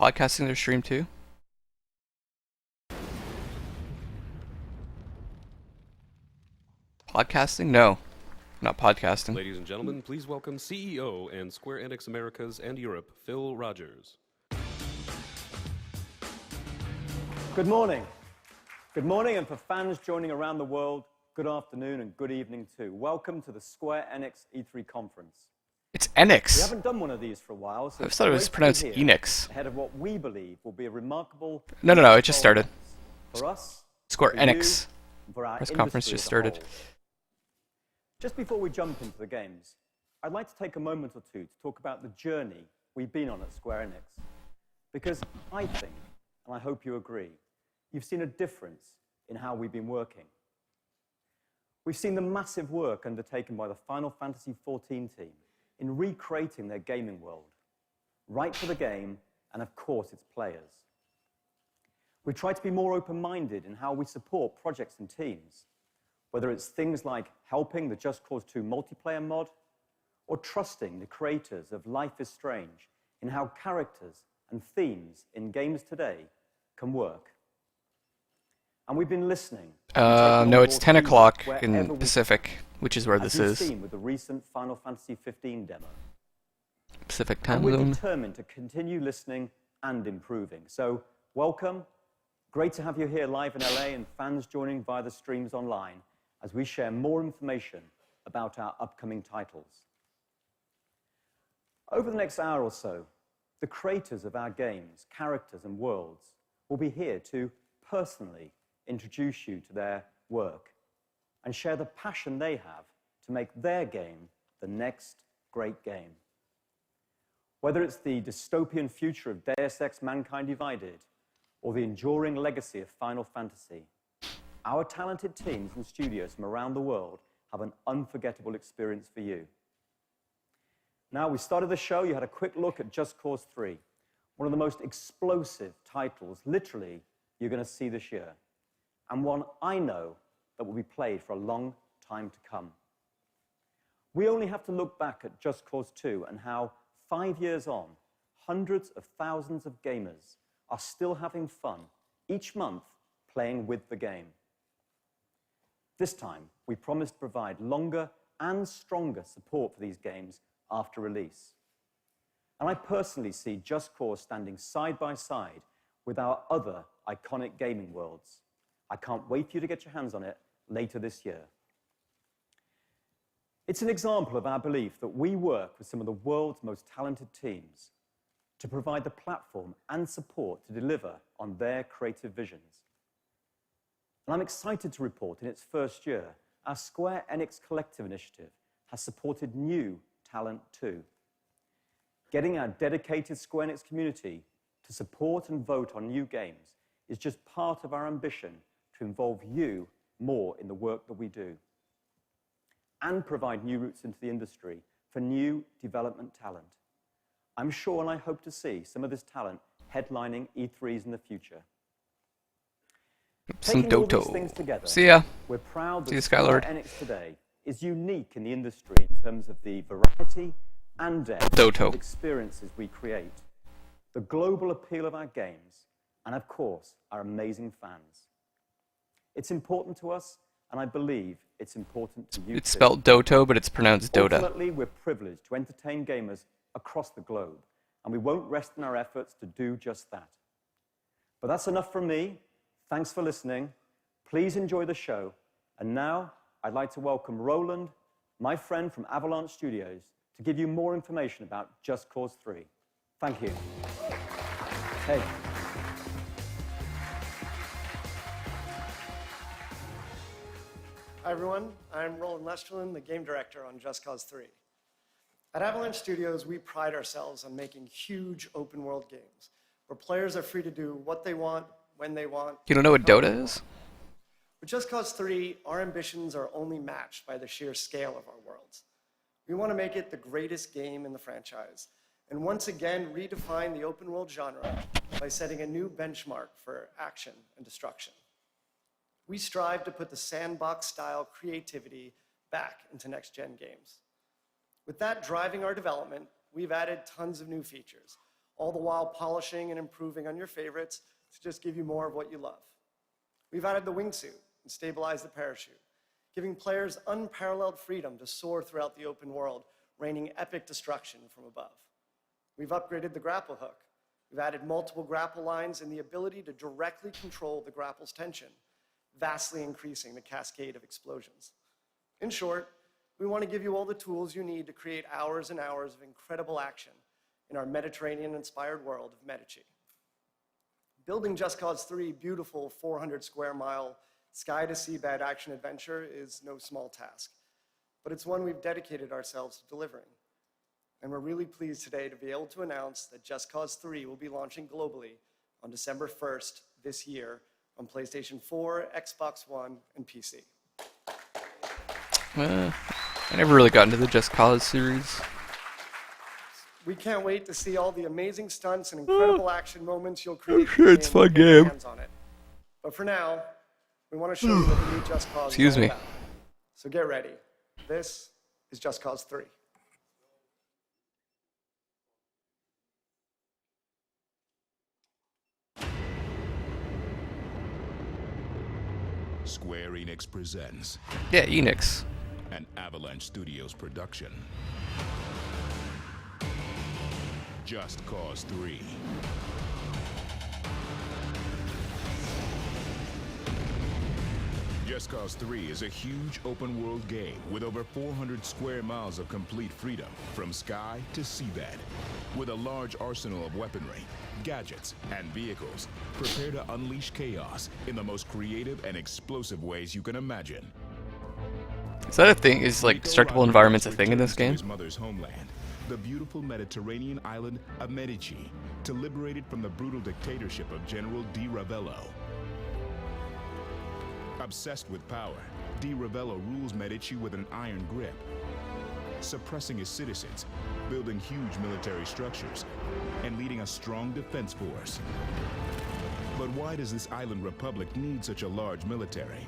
podcasting their stream too? Podcasting? No, not podcasting. Ladies and gentlemen, please welcome CEO and Square Enix Americas and Europe, Phil Rogers. Good morning. Good morning, and for fans joining around the world, good afternoon and good evening too. Welcome to the Square Enix E3 conference. It's Enix. We haven't done one of these for a while, so I thought it was pronounced Enix. ahead of what we believe will be a remarkable... No, it just started. For us, Square for Enix. you, for our Press conference industry just as a started. whole. Just before we jump into the games, I'd like to take a moment or two to talk about the journey we've been on at Square Enix. Because I think, and I hope you agree, you've seen a difference in how we've been working. We've seen the massive work undertaken by the Final Fantasy XIV team in recreating their gaming world, right for the game and, of course, its players. We try to be more open-minded in how we support projects and teams, whether it's things like helping the Just Cause 2 multiplayer mod or trusting the creators of Life is Strange in how characters and themes in games today can work. And we've been listening. No, it's 10 o'clock in Pacific, which is where this is. As you've seen with the recent Final Fantasy XV demo. Pacific time And we're zone. determined to continue listening and improving. So, welcome. Great to have you here live in LA and fans joining via the streams online as we share more information about our upcoming titles. Over the next hour or so, the creators of our games, characters, and worlds will be here to personally introduce you to their work and share the passion they have to make their game the next great game. Whether it's the dystopian future of Deus Ex Mankind Divided or the enduring legacy of Final Fantasy, our talented teams and studios from around the world have an unforgettable experience for you. Now, we started the show, you had a quick look at Just Cause 3, one of the most explosive titles, literally, you're going to see this year, and one I know that will be played for a long time to come. We only have to look back at Just Cause 2 and how, 5 years on, hundreds of thousands of gamers are still having fun each month playing with the game. This time, we promise to provide longer and stronger support for these games after release. And I personally see Just Cause standing side by side with our other iconic gaming worlds. I can't wait for you to get your hands on it later this year. It's an example of our belief that we work with some of the world's most talented teams to provide the platform and support to deliver on their creative visions. And I'm excited to report in its first year, our Square Enix Collective initiative has supported new talent too. Getting our dedicated Square Enix community to support and vote on new games is just part of our ambition to involve you more in the work that we do and provide new routes into the industry for new development talent. I'm sure and I hope to see some of this talent headlining E3s in the future. Some Taking all these Doto. things together, See ya. we're proud See you, that Square Skylord. Enix today is unique in the industry in terms of the variety and depth Doto. of experiences we create, the global appeal of our games, and of course, our amazing fans. It's important to us, and I believe it's important to you It's too. spelled Doto, but it's pronounced Dota. Ultimately, we're privileged to entertain gamers across the globe, and we won't rest in our efforts to do just that. But that's enough from me. Thanks for listening. Please enjoy the show. And now, I'd like to welcome Roland, my friend from Avalanche Studios, to give you more information about Just Cause 3. Thank you. Hey. Hi everyone, I'm Roland Lesterlin, the game director on Just Cause 3. At Avalanche Studios, we pride ourselves on making huge open world games, where players are free to do what they want, when they want. You don't know what how they Dota want. is? With Just Cause 3, our ambitions are only matched by the sheer scale of our worlds. We want to make it the greatest game in the franchise, and once again redefine the open world genre by setting a new benchmark for action and destruction. We strive to put the sandbox-style creativity back into next-gen games. With that driving our development, we've added tons of new features, all the while polishing and improving on your favorites to just give you more of what you love. We've added the wingsuit and stabilized the parachute, giving players unparalleled freedom to soar throughout the open world, raining epic destruction from above. We've upgraded the grapple hook. We've added multiple grapple lines and the ability to directly control the grapple's tension, vastly increasing the cascade of explosions. In short, we want to give you all the tools you need to create hours and hours of incredible action in our Mediterranean-inspired world of Medici. Building Just Cause 3 beautiful 400 square mile sky-to-seabed action adventure is no small task, but it's one we've dedicated ourselves to delivering. And we're really pleased today to be able to announce that Just Cause 3 will be launching globally on December 1st this year on PlayStation 4, Xbox One, and PC. I never really got into the Just Cause series. We can't wait to see all the amazing stunts and incredible action moments you'll create. It's a fun game. Hands on it. But for now, we want to show you what the new Just Cause Excuse is all me. about. So get ready. This is Just Cause 3. Square Enix presents Yeah, Enix. an Avalanche Studios production. Just Cause 3. Just Cause 3 is a huge open-world game with over 400 square miles of complete freedom from sky to seabed. With a large arsenal of weaponry, gadgets, and vehicles, prepare to unleash chaos in the most creative and explosive ways you can imagine. Is that a thing? Is like destructible environments a thing in this game? His mother's homeland, the beautiful Mediterranean island of Medici, to liberate it from the brutal dictatorship of General Di Ravello. Obsessed with power, Di Ravello rules Medici with an iron grip, suppressing his citizens, building huge military structures, and leading a strong defense force. But why does this island republic need such a large military?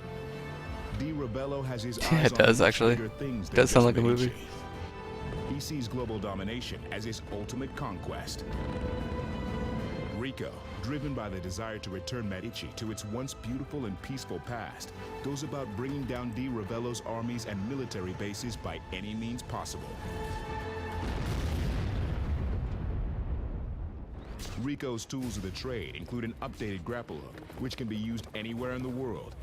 Di Ravello has his Yeah, eyes it does on actually. bigger things than Does sound just like a movie. Medici. He sees global domination as his ultimate conquest. Rico, driven by the desire to return Medici to its once beautiful and peaceful past, goes about bringing down Di Ravello's armies and military bases by any means possible. Rico's tools of the trade include an updated grapple hook, which can be used anywhere in the world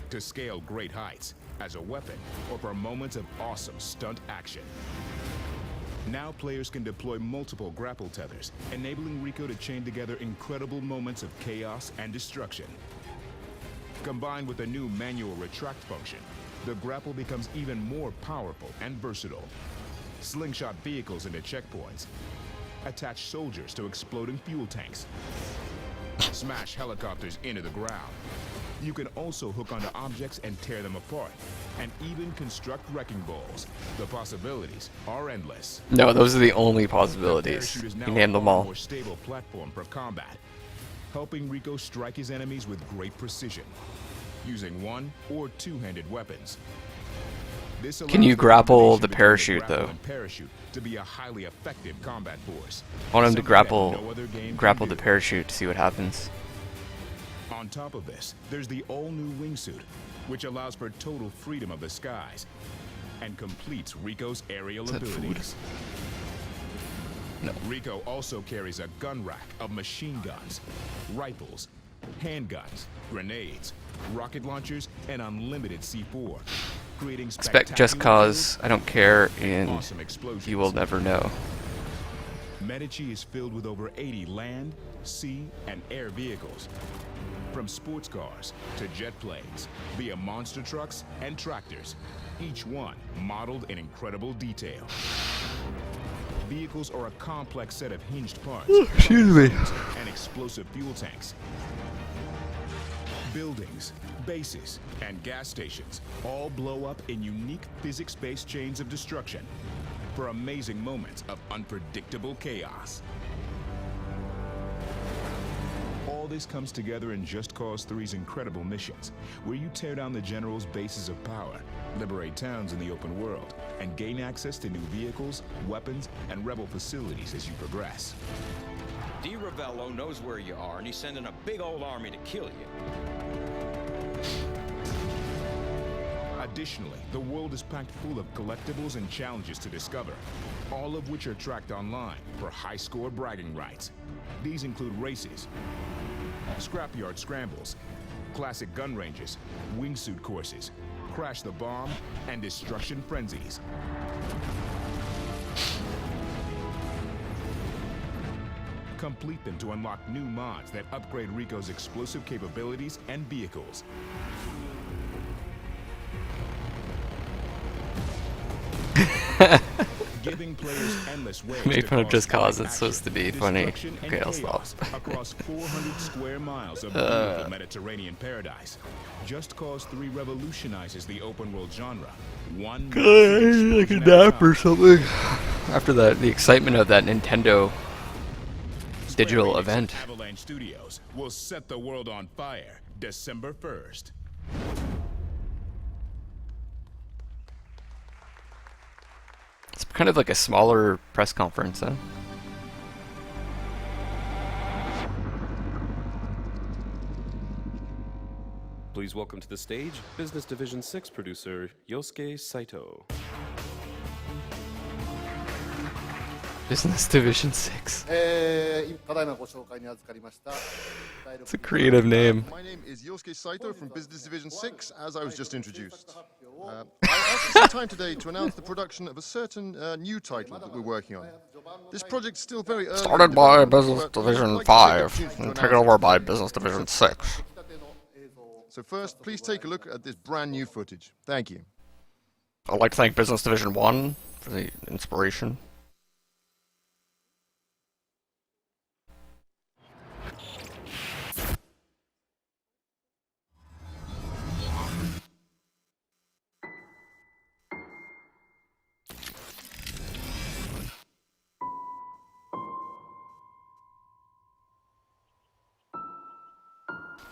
to scale great heights, as a weapon, or for moments of awesome stunt action. Now players can deploy multiple grapple tethers, enabling Rico to chain together incredible moments of chaos and destruction. Combined with a new manual retract function, the grapple becomes even more powerful and versatile. Slingshot vehicles into checkpoints, attach soldiers to exploding fuel tanks, smash helicopters into the ground. You can also hook onto objects and tear them apart, and even construct wrecking balls. The possibilities are endless. No, those are the only The possibilities. parachute is You now can a handle them far all. more stable platform for combat, helping Rico strike his enemies with great precision, using one- or two-handed weapons. This Can you allows the grapple combination the between parachute, grapple though? and parachute to be a highly effective combat force. I want him to something that grapple no other game can grapple the do. parachute to see what happens. On top of this, there's the all-new wingsuit, which allows for total freedom of the skies and completes Rico's aerial Is that food? abilities. No. Rico also carries a gun rack of machine guns, rifles, handguns, grenades, rocket launchers, and unlimited C4, creating Expect Just spectacular Cause, kills I don't care, and and awesome explosions. you will never know. Medici is filled with over 80 land, sea, and air vehicles. From sports cars to jet planes, via monster trucks and tractors, each one modeled in incredible detail. Vehicles are a complex set of hinged parts, Excuse me. and explosive fuel tanks. Buildings, bases, and gas stations all blow up in unique physics-based chains of destruction for amazing moments of unpredictable chaos. All this comes together in Just Cause 3's incredible missions, where you tear down the General's bases of power, liberate towns in the open world, and gain access to new vehicles, weapons, and rebel facilities as you progress. D. Ravello knows where you are, and he's sending a big old army to kill you. Additionally, the world is packed full of collectibles and challenges to discover, all of which are tracked online for high-score bragging rights. These include races, scrapyard scrambles, classic gun ranges, wingsuit courses, crash the bomb, and destruction frenzies. Complete them to unlock new mods that upgrade Rico's explosive capabilities and vehicles. Giving players endless ways Made fun of just cause action, it's supposed to be funny. destruction, and Okay, I'll chaos stop. across 400 square miles of beautiful Mediterranean paradise. Just Cause 3 revolutionizes the open world genre. One Like a nap or something. After that, the excitement of that Nintendo digital Square Enix event. and Avalanche Studios will set the world on fire December 1st. It's kind of like a smaller press conference, huh? Please welcome to the stage Business Division 6 producer Yosuke Saito. Business Division 6. ただいまご紹介に預かりました。 It's a creative name. My name is Yosuke Saito from Business Division 6, as I was just introduced. I asked for some time today to announce the production of a certain new title that we're working on. This project's still very early. Started in by development, Business but I'd Division like to take the 5 opportunity to and announce taken over it. by Business Division 6. So first, please take a look at this brand new footage. Thank you. I'd like to thank Business Division 1 for the inspiration.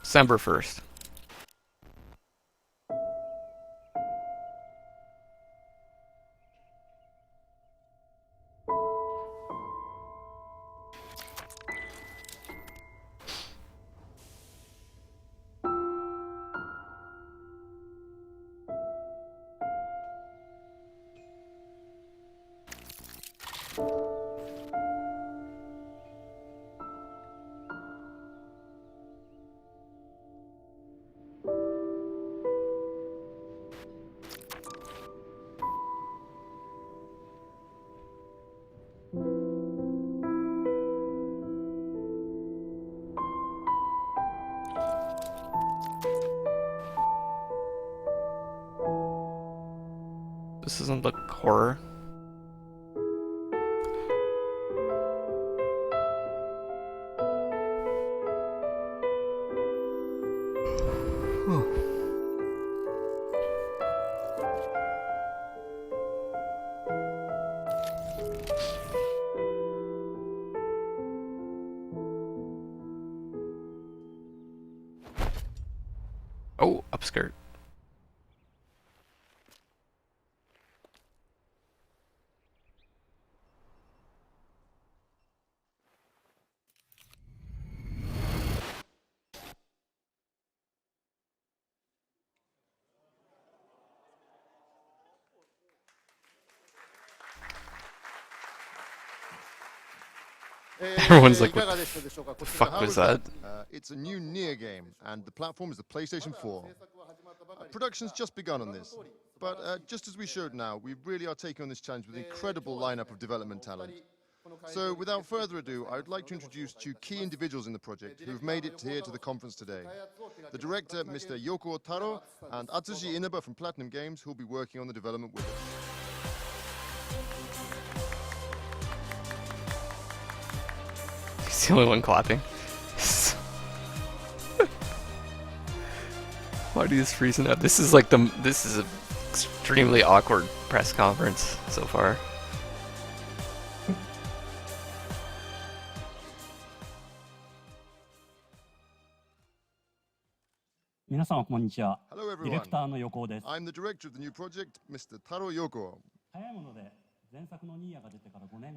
December 1st. This isn't like horror. Oh, upskirt. Everyone's like, what the fuck was that? It's a new Nier game, and the platform is the PlayStation 4. Production's just begun on this, but just as we showed now, we really are taking on this challenge with an incredible lineup of development talent. So, without further ado, I would like to introduce two key individuals in the project who have made it here to the conference today. The director, Mr. Yoko Taro, and Atsushi Inaba from Platinum Games, who will be working on the development with us. He's the only one clapping. Why do you just freezing up? This is like this is an extremely awkward press conference so far. Hello everyone. I'm the director of the new project, Mr. Taro Yoko.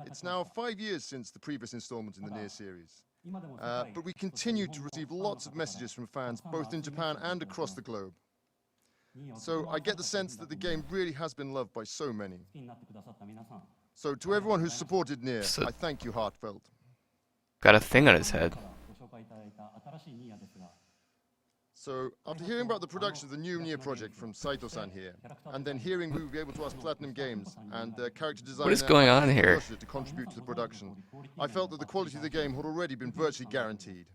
It's now 5 years since the previous installment in the Nier series. But we continue to receive lots of messages from fans both in Japan and across the globe. So I get the sense that the game really has been loved by so many. So to everyone who's supported Nier, I thank you heartfelt. Got a thing on his head. So, after hearing about the production of the new Nier project from Saito-san here, and then hearing we will be able to ask Platinum Games and character designer What is going on here? to contribute to the production, I felt that the quality of the game had already been virtually guaranteed.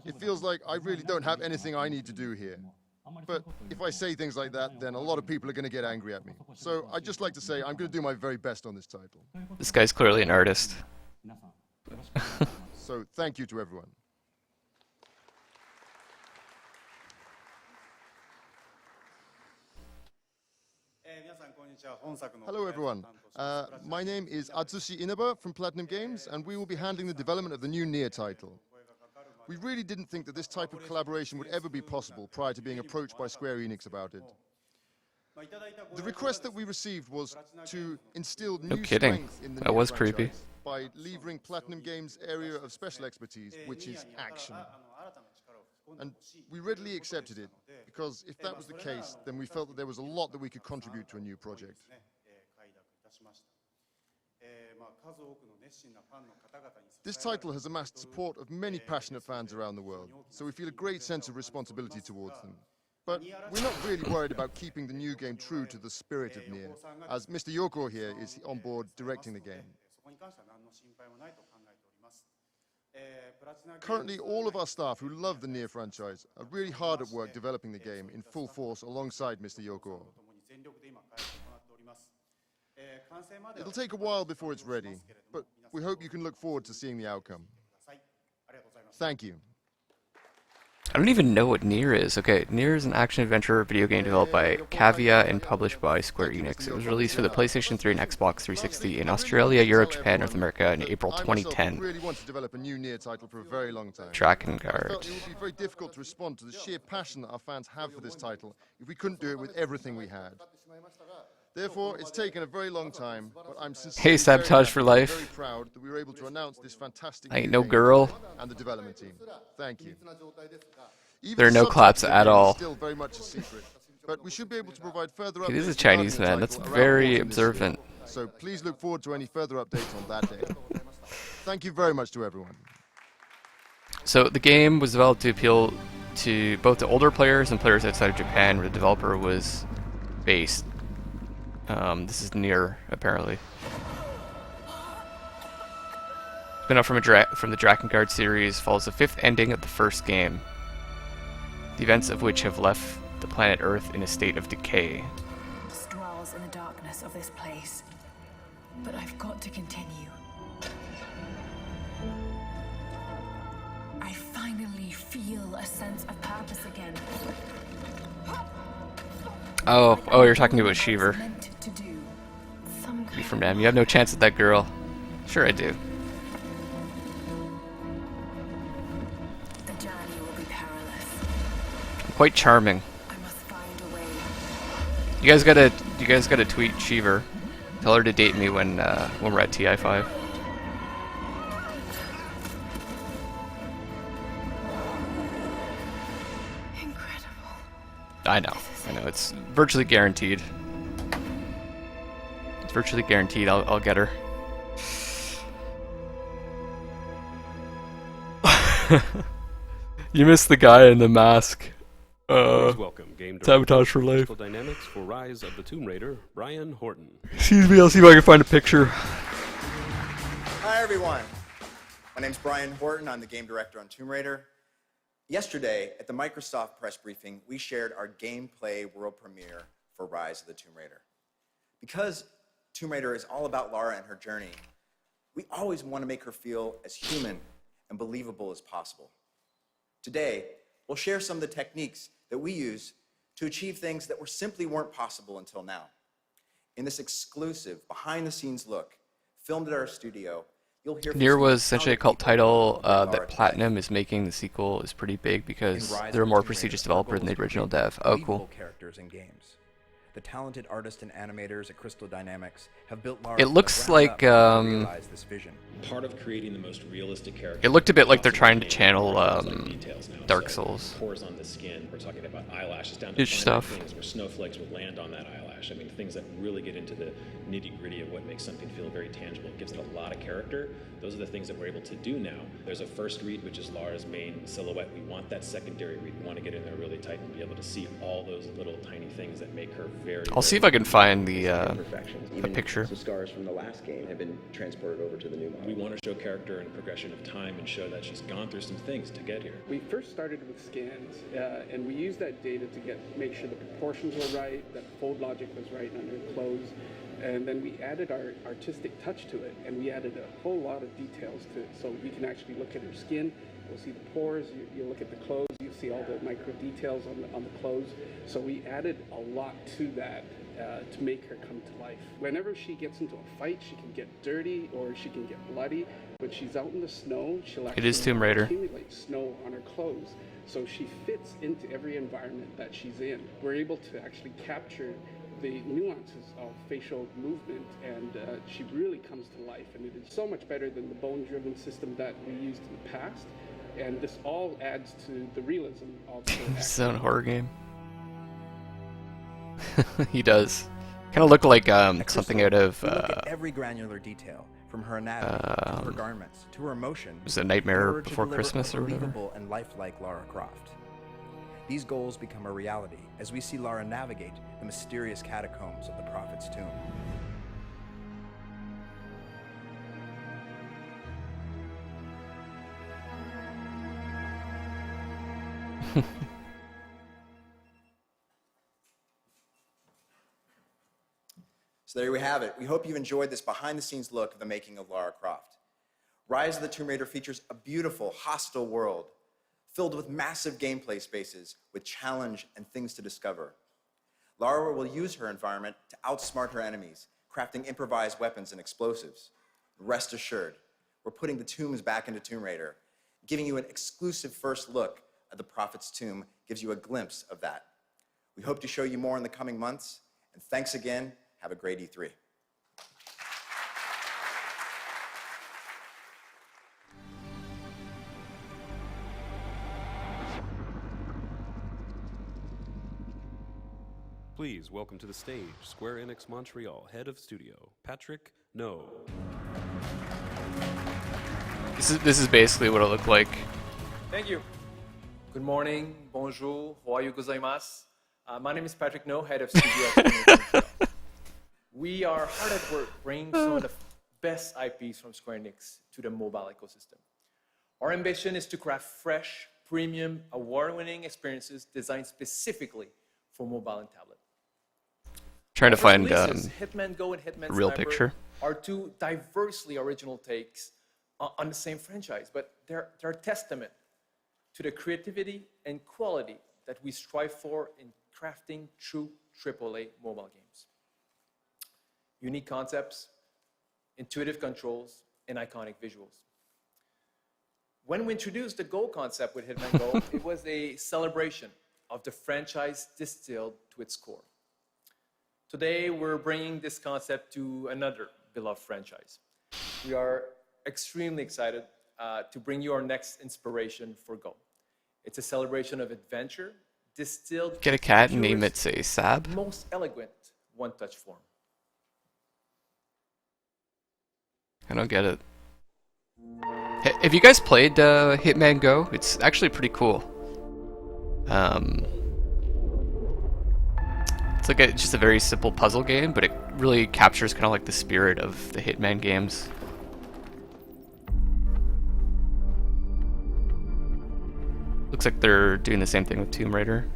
It feels like I really don't have anything I need to do here. But if I say things like that, then a lot of people are going to get angry at me. So I'd just like to say I'm going to do my very best on this title. This guy's clearly an artist. So thank you to everyone. Hello everyone, my name is Atsushi Inaba from Platinum Games, and we will be handling the development of the new Nier title. We really didn't think that this type of collaboration would ever be possible prior to being approached by Square Enix about it. The request that we received was to instill new strength in the That Nier was franchise creepy. by levering Platinum Games' area of special expertise, which is action. And we readily accepted it, because if that was the case, then we felt that there was a lot that we could contribute to a new project. This title has amassed support of many passionate fans around the world, so we feel a great sense of responsibility towards them. But we're not really worried about keeping the new game true to the spirit of Nier, as Mr. Yoko here is on board directing the game. Currently, all of our staff who love the Nier franchise are really hard at work developing the game in full force alongside Mr. Yoko. It'll take a while before it's ready, but we hope you can look forward to seeing the outcome. Thank you. I don't even know what Nier is. Okay, Nier is an action-adventure video game developed by Cavia and published by Square Enix. It was released for the PlayStation 3 and Xbox 360 in Australia, Europe, Japan, North America in April 2010. I really want to develop a new Nier title for a very long time. Drakengard. I felt it would be very difficult to respond to the sheer passion that our fans have for this title if we couldn't do it with everything we had. Therefore, it's taken a very long time, but I'm sincerely Hey, Sabotage for life. very proud that we were able to announce this fantastic I ain't new no game girl. and the development team. Thank you. Even There are the no subtext claps of the at game is all. Still very much a secret, but we should be able to provide further Okay, this is a updates Chinese regarding the man. That's title around very autumn this year. observant. So please look forward to any further updates on that day. Thank you very much to everyone. So the game was developed to appeal to both the older players and players outside of Japan, where the developer was based. This is Nier, apparently. Spin-off from the Drakengard series, follows the fifth ending of the first game, the events of which have left the planet Earth in a state of decay. Dwells in the darkness of this place, but I've got to continue. I finally feel a sense of purpose again. Oh, you're talking about Shiver. Meant to do. Some You kind from them. You have no chance with that girl. Sure I do. the journey will be perilous. Quite charming. I must find a way. You guys gotta tweet Shiver. Tell her to date me when we're at TI5. Incredible. I know. It's virtually guaranteed. It's virtually guaranteed. I'll get her. You missed the guy in the mask. Please welcome Game Sabotage for life. Crystal Dynamics for Rise of the Tomb Raider, Brian Horton. Excuse me, I'll see if I can find a picture. Hi, everyone. My name's Brian Horton. I'm the game director on Tomb Raider. Yesterday, at the Microsoft press briefing, we shared our gameplay world premiere for Rise of the Tomb Raider. Because Tomb Raider is all about Lara and her journey, we always want to make her feel as human and believable as possible. Today, we'll share some of the techniques that we use to achieve things that simply weren't possible until now. In this exclusive, behind-the-scenes look, filmed at our studio, you'll hear Nier from was some essentially a talented cult people title who bring that Lara to Platinum life. is making. The sequel is pretty big because In Rise they're a of the more Tomb prestigious Raider, our developer than goal the is to original create dev. Oh, believable cool. characters in games. the talented artists and animators at Crystal Dynamics have built Lara It from the looks ground like, up to realize this vision. Part of creating the most realistic character. It looked a bit like they're trying to possible channel are things like details now. Dark So, Souls. pores on the skin. We're talking about eyelashes down to Itch finer stuff. things where snowflakes would land on that eyelash. I mean, things that really get into the nitty-gritty of what makes something feel very tangible. It gives it a lot of character. Those are the things that we're able to do now. There's a first read, which is Lara's main silhouette. We want that secondary read. We want to get in there really tight and be able to see all those little tiny things that make her very. I'll see if I can find the imperfections. a Even picture. some scars from the last game have been transported over to the new model. We want to show character and progression of time and show that she's gone through some things to get here. We first started with scans, and we used that data to make sure the proportions were right, that fold logic was right on her clothes, and then we added our artistic touch to it, and we added a whole lot of details to it, so we can actually look at her skin. You'll see the pores. You look at the clothes. You see all the micro details on the clothes. So we added a lot to that to make her come to life. Whenever she gets into a fight, she can get dirty or she can get bloody. When she's out in the snow, she'll actually is Tomb Raider. accumulate snow on her clothes. So she fits into every environment that she's in. We're able to actually capture the nuances of facial movement, and she really comes to life. And it is so much better than the bone-driven system that we used in the past. And this all adds to the realism of the His own horror game. He does. Kind of look like something out of. We look at every granular detail, from her anatomy to her garments to her emotion. Was it in Nightmare order to Before deliver Christmas a or whatever? believable and lifelike Lara Croft. These goals become a reality as we see Lara navigate the mysterious catacombs of the Prophet's tomb. So there we have it. We hope you've enjoyed this behind-the-scenes look of the making of Lara Croft. Rise of the Tomb Raider features a beautiful, hostile world filled with massive gameplay spaces with challenge and things to discover. Lara will use her environment to outsmart her enemies, crafting improvised weapons and explosives. Rest assured, we're putting the tombs back into Tomb Raider. Giving you an exclusive first look at the Prophet's tomb gives you a glimpse of that. We hope to show you more in the coming months, and thanks again. Have a great E3. Please welcome to the stage Square Enix Montreal Head of Studio, Patrick No. This is basically what it looked like. Thank you. Good morning, bonjour, ohayo gozaimasu. My name is Patrick No, Head of Studio at Enix. We are hard at work bringing some of the best IPs from Square Enix to the mobile ecosystem. Our ambition is to craft fresh, premium, award-winning experiences designed specifically for mobile and tablet. Trying to Our find releases, Hitman Go and Hitman real Sniper, picture. are two diversely original takes on the same franchise, but they're a testament to the creativity and quality that we strive for in crafting true AAA mobile games. Unique concepts, intuitive controls, and iconic visuals. When we introduced the Go concept with Hitman Go, it was a celebration of the franchise distilled to its core. Today, we're bringing this concept to another beloved franchise. We are extremely excited to bring you our next inspiration for Go. It's a celebration of adventure distilled. Get a cat and name it, say, Sab. Most elegant one-touch form. I don't get it. Have you guys played Hitman Go? It's actually pretty cool. It's like just a very simple puzzle game, but it really captures kind of like the spirit of the Hitman games. Looks like they're doing the same thing with Tomb Raider.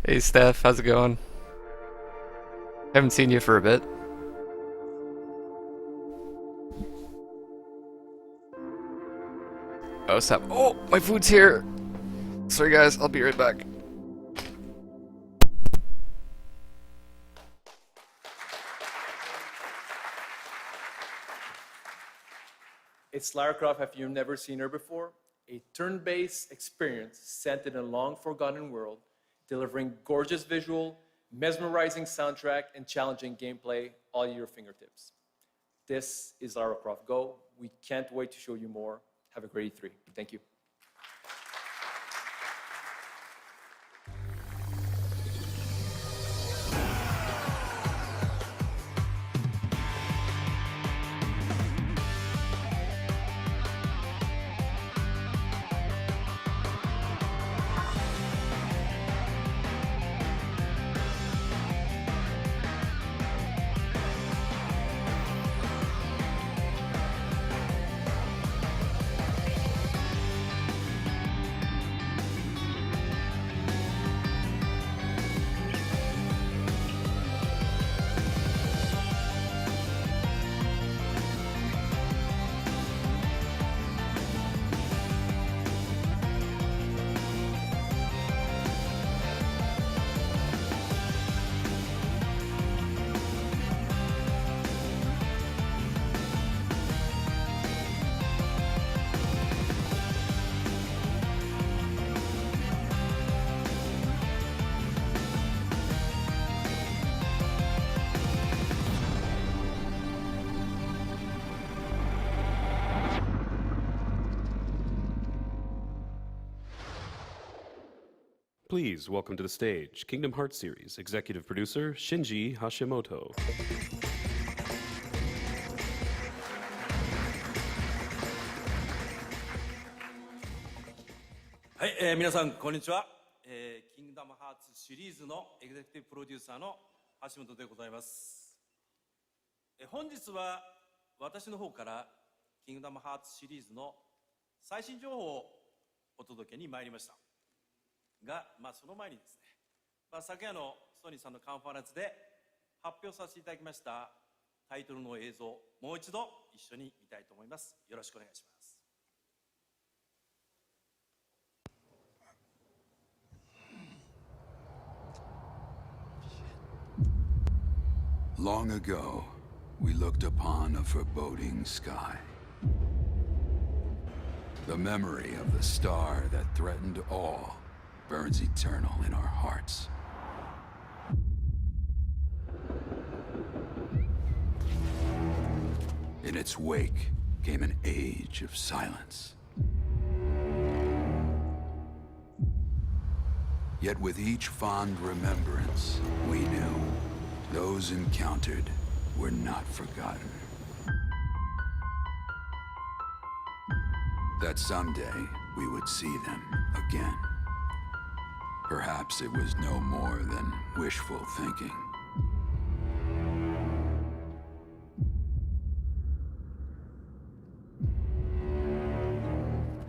Hey Steph, how's it going? Haven't seen you for a bit. Oh, stop. Oh, my food's here. Sorry guys, I'll be right back. It's Lara Croft if you've never seen her before, a turn-based experience set in a long-forgotten world, delivering gorgeous visual, mesmerizing soundtrack, and challenging gameplay all at your fingertips. This is Lara Croft Go. We can't wait to show you more. Have a great E3. Thank you. Please welcome to the stage Kingdom Hearts series executive producer Shinji Hashimoto. はい、皆さんこんにちは、キングダムハーツシリーズのエグゼクティブプロデューサーの橋本でございます。本日は私の方からキングダムハーツシリーズの最新情報をお届けに参りましたが、その前にですね、昨夜のソニーさんのカンファレンスで発表させていただきましたタイトルの映像、もう一度一緒に見たいと思います。よろしくお願いします。Long ago, we looked upon a foreboding sky. The memory of the star that threatened all burns eternal in our hearts. In its wake came an age of silence. Yet with each fond remembrance, we knew those encountered were not forgotten. That someday we would see them again. Perhaps it was no more than wishful thinking.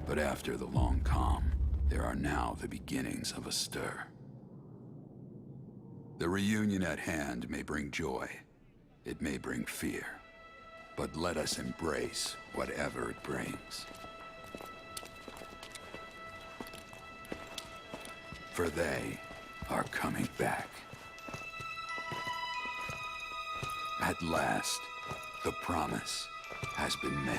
But after the long calm, there are now the beginnings of a stir. The reunion at hand may bring joy, it may bring fear, but let us embrace whatever it brings. For they are coming back. At last, the promise has been made.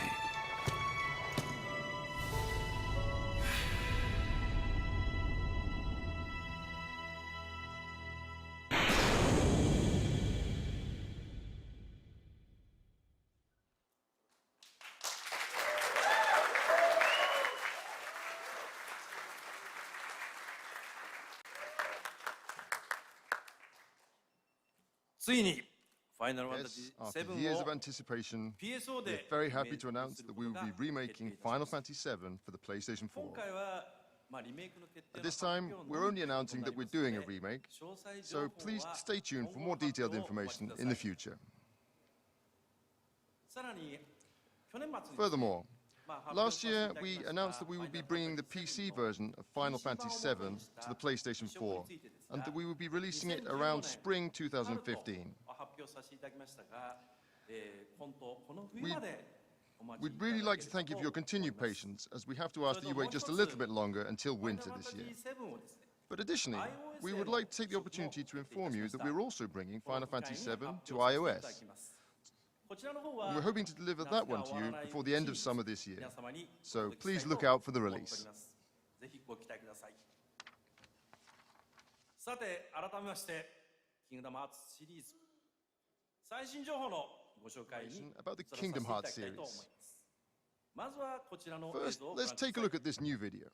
Yes, after years of anticipation, we're very happy to announce that we will be remaking Final Fantasy VII for the PlayStation 4. At this time, we're only announcing that we're doing a remake, so please stay tuned for more detailed information in the future. Furthermore, last year we announced that we would be bringing the PC version of Final Fantasy VII to the PlayStation 4, and that we would be releasing it around spring 2015. We'd really like to thank you for your continued patience, as we have to ask that you wait just a little bit longer until winter this year. But additionally, we would like to take the opportunity to inform you that we're also bringing Final Fantasy VII to iOS. And we're hoping to deliver that one to you before the end of summer this year. So please look out for the release. ぜひご期待ください。さて、改めまして、キングダムハーツシリーズ最新情報のご紹介に移らせていただきたいと思います。まずはこちらの映 First, 像をご覧 let's ください。 take a look at this new video.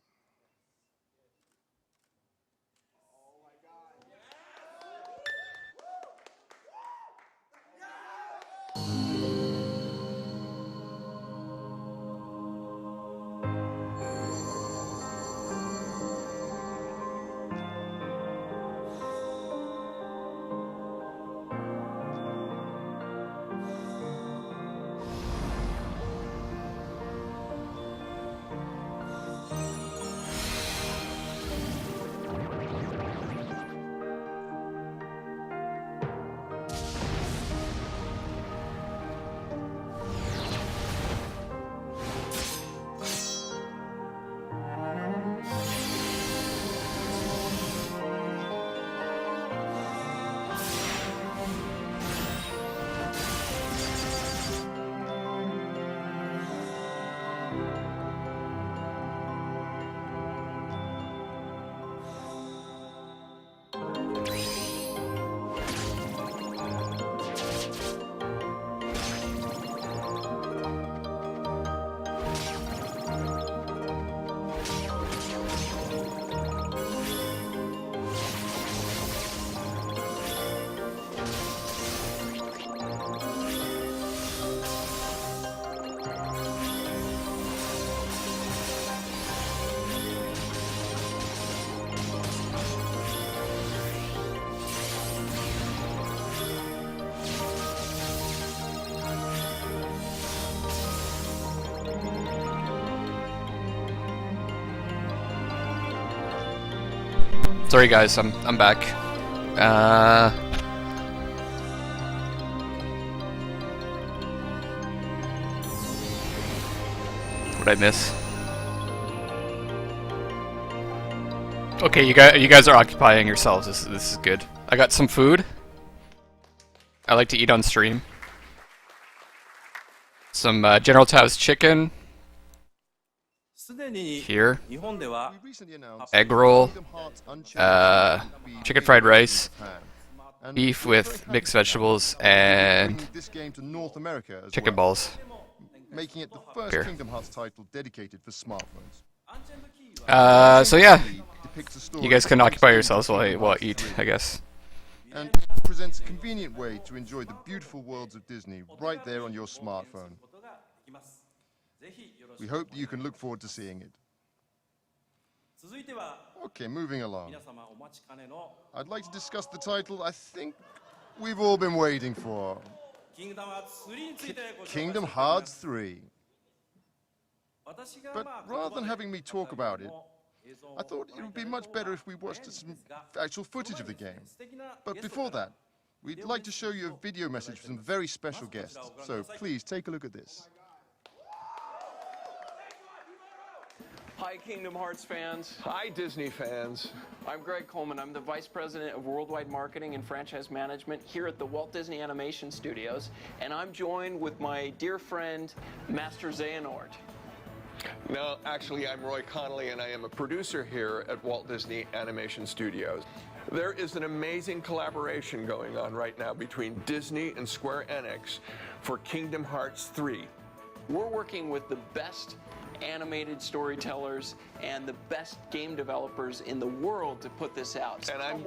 Sorry guys, I'm back. What'd I miss? Okay, you guys are occupying yourselves. This is good. I got some food. I like to eat on stream. Some General Tao's chicken. Here. Egg roll. Chicken fried rice. Beef with mixed vegetables and chicken balls. Making it the first Here. Kingdom Hearts title dedicated for smartphones. So yeah. You guys can occupy yourselves while I eat, I guess. And presents a convenient way to enjoy the beautiful worlds of Disney right there on your smartphone. We hope that you can look forward to seeing it. Okay, moving along. I'd like to discuss the title I think we've all been waiting for. Kingdom Hearts 3. But rather than having me talk about it, I thought it would be much better if we watched some actual footage of the game. But before that, we'd like to show you a video message from some very special guests. So please take a look at this. Hi, Kingdom Hearts fans. Hi, Disney fans. I'm Greg Coleman. I'm the Vice President of Worldwide Marketing and Franchise Management here at the Walt Disney Animation Studios, and I'm joined with my dear friend, Master Xehanort. No, actually, I'm Roy Connolly, and I am a producer here at Walt Disney Animation Studios. There is an amazing collaboration going on right now between Disney and Square Enix for Kingdom Hearts 3. We're working with the best animated storytellers and the best game developers in the world to put this out. And I'm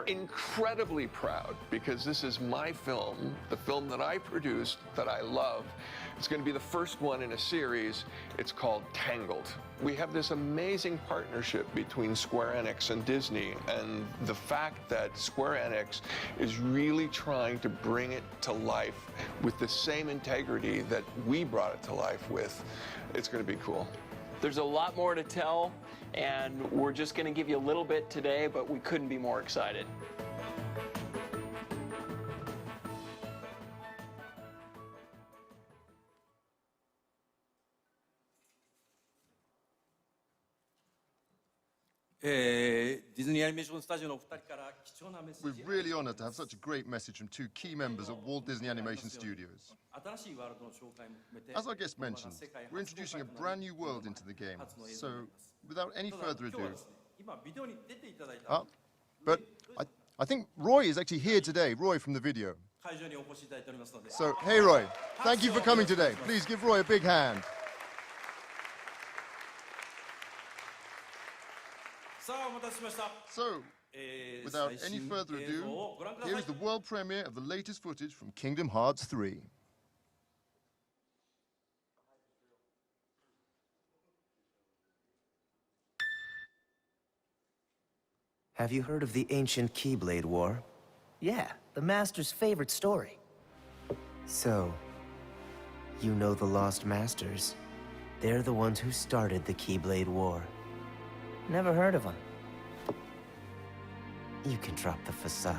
incredibly proud because this is my film, the film that I produced, that I love. It's going to be the first one in a series. It's called Tangled. We have this amazing partnership between Square Enix and Disney, and the fact that Square Enix is really trying to bring it to life with the same integrity that we brought it to life with, it's going to be cool. There's a lot more to tell, and we're just going to give you a little bit today, but we couldn't be more excited. ディズニーアニメーションスタジオのお二人から貴重なメッセー We're ジ really honored to have such a great message from two key members at Walt Disney Animation Studios. 新しいワールドの紹介も含めて As our guest mentioned, we're introducing a brand new world into the game. So, without any further ado, 今ビデオに出ていただいた but I think Roy is actually here today, Roy from the video. 会場にお越しいただいておりますので So, hey Roy, thank you for coming today. Please give Roy a big hand. さあお待たせしました So, without any further ado, here is the world premiere of the latest footage from Kingdom Hearts 3. Have you heard of the ancient Keyblade War? Yeah, the Master's favorite story. So, you know the Lost Masters. They're the ones who started the Keyblade War. Never heard of them. You can drop the facade.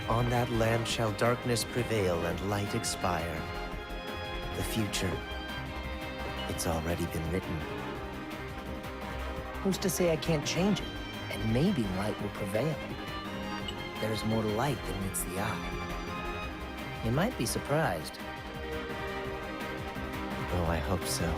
On that land shall darkness prevail and light expire. The future, it's already been written. Who's to say I can't change it? And maybe light will prevail. There's more to light than meets the eye. You might be surprised. Oh, I hope so.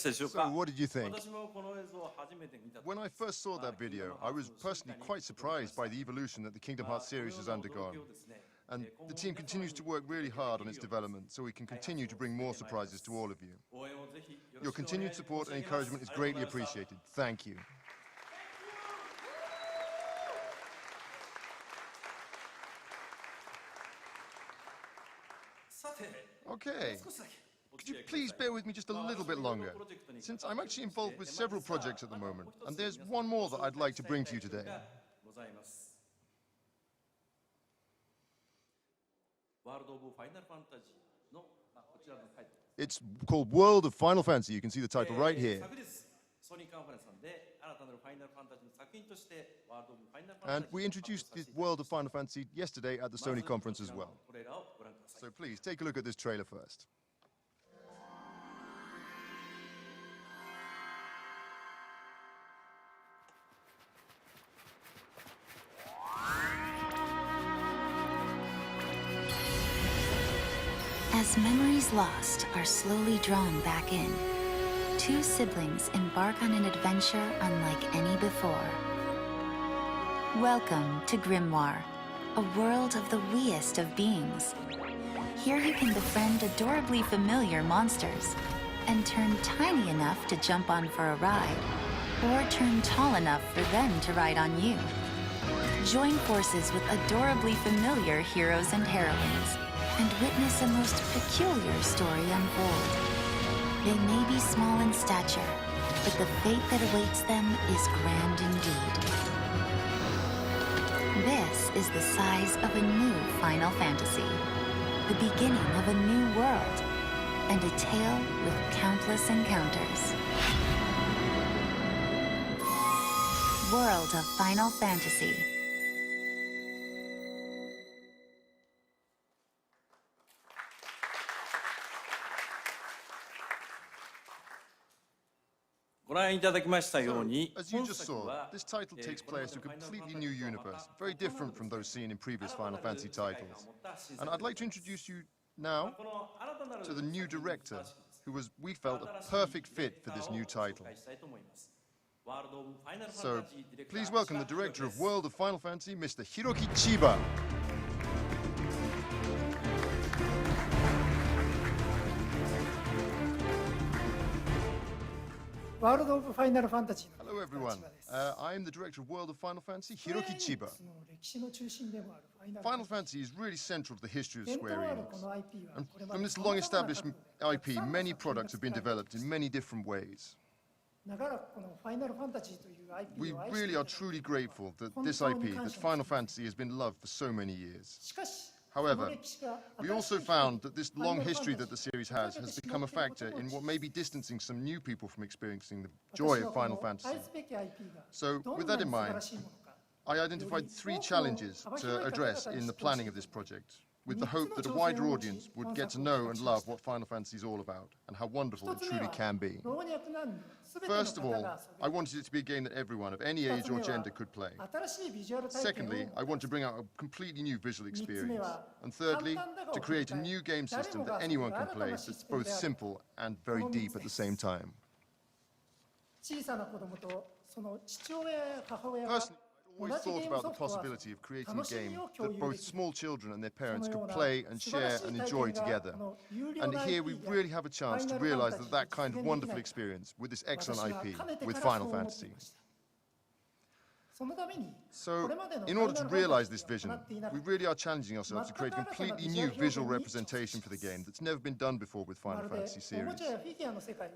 So, what did you think? When I first saw that video, I was personally quite surprised by the evolution that the Kingdom Hearts series has undergone. And the team continues to work really hard on its development so we can continue to bring more surprises to all of you. Your continued support and encouragement is greatly appreciated. Thank you. Okay. Could you please bear with me just a little bit longer? Since I'm actually involved with several projects at the moment, and there's one more that I'd like to bring to you today. It's called World of Final Fantasy. You can see the title right here. And we introduced the World of Final Fantasy yesterday at the Sony conference as well. So please, take a look at this trailer first. As memories lost are slowly drawn back in, two siblings embark on an adventure unlike any before. Welcome to Grimoire, a world of the weest of beings. Here you can befriend adorably familiar monsters and turn tiny enough to jump on for a ride, or turn tall enough for them to ride on you. Join forces with adorably familiar heroes and heroines and witness a most peculiar story unfold. They may be small in stature, but the fate that awaits them is grand indeed. This is the size of a new Final Fantasy, the beginning of a new world, and a tale with countless encounters. World of Final Fantasy. As you just saw, this title takes place in a completely new universe, very different from those seen in previous Final Fantasy titles. And I'd like to introduce you now to the new director, who was, we felt, a perfect fit for this new title. So, please welcome the director of World of Final Fantasy, Mr. Hiroki Chiba. Hello everyone, I am the director of World of Final Fantasy, Hiroki Chiba. Final Fantasy is really central to the history of Square Enix. And from this long-established IP, many products have been developed in many different ways. We really are truly grateful that this IP, that Final Fantasy, has been loved for so many years. However, we also found that this long history that the series has become a factor in what may be distancing some new people from experiencing the joy of Final Fantasy. So, with that in mind, I identified 3 challenges to address in the planning of this project, with the hope that a wider audience would get to know and love what Final Fantasy is all about, and how wonderful it truly can be. First of all, I wanted it to be a game that everyone of any age or gender could play. Secondly, I want to bring out a completely new visual experience. And thirdly, to create a new game system that anyone can play that's both simple and very deep at the same time. Personally, I always thought about the possibility of creating a game that both small children and their parents could play and share and enjoy together. And here we really have a chance to realize that kind of wonderful experience with this excellent IP, with Final Fantasy. So, in order to realize this vision, we really are challenging ourselves to create a completely new visual representation for the game that's never been done before with Final Fantasy series.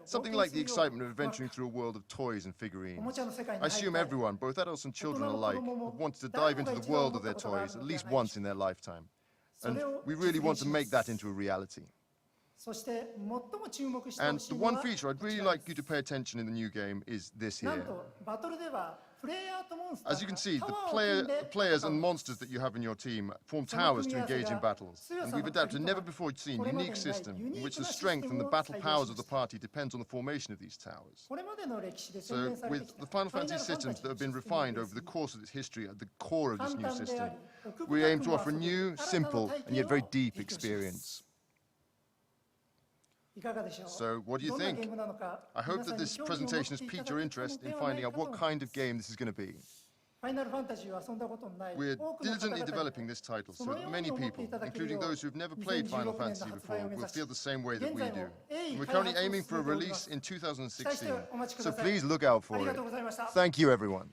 Something like the excitement of adventuring through a world of toys and figurines. I assume everyone, both adults and children alike, have wanted to dive into the world of their toys at least once in their lifetime. And we really want to make that into a reality. And the one feature I'd really like you to pay attention in the new game is this here. As you can see, the players and monsters that you have in your team form towers to engage in battles. And we've adapted a never-before-seen unique system in which the strength and the battle powers of the party depends on the formation of these towers. So, with the Final Fantasy systems that have been refined over the course of its history at the core of this new system, we aim to offer a new, simple, and yet very deep experience. So, what do you think? I hope that this presentation has piqued your interest in finding out what kind of game this is going to be. We're diligently developing this title so that many people, including those who've never played Final Fantasy before, will feel the same way that we do. And we're currently aiming for a release in 2016, so please look out for it. Thank you, everyone.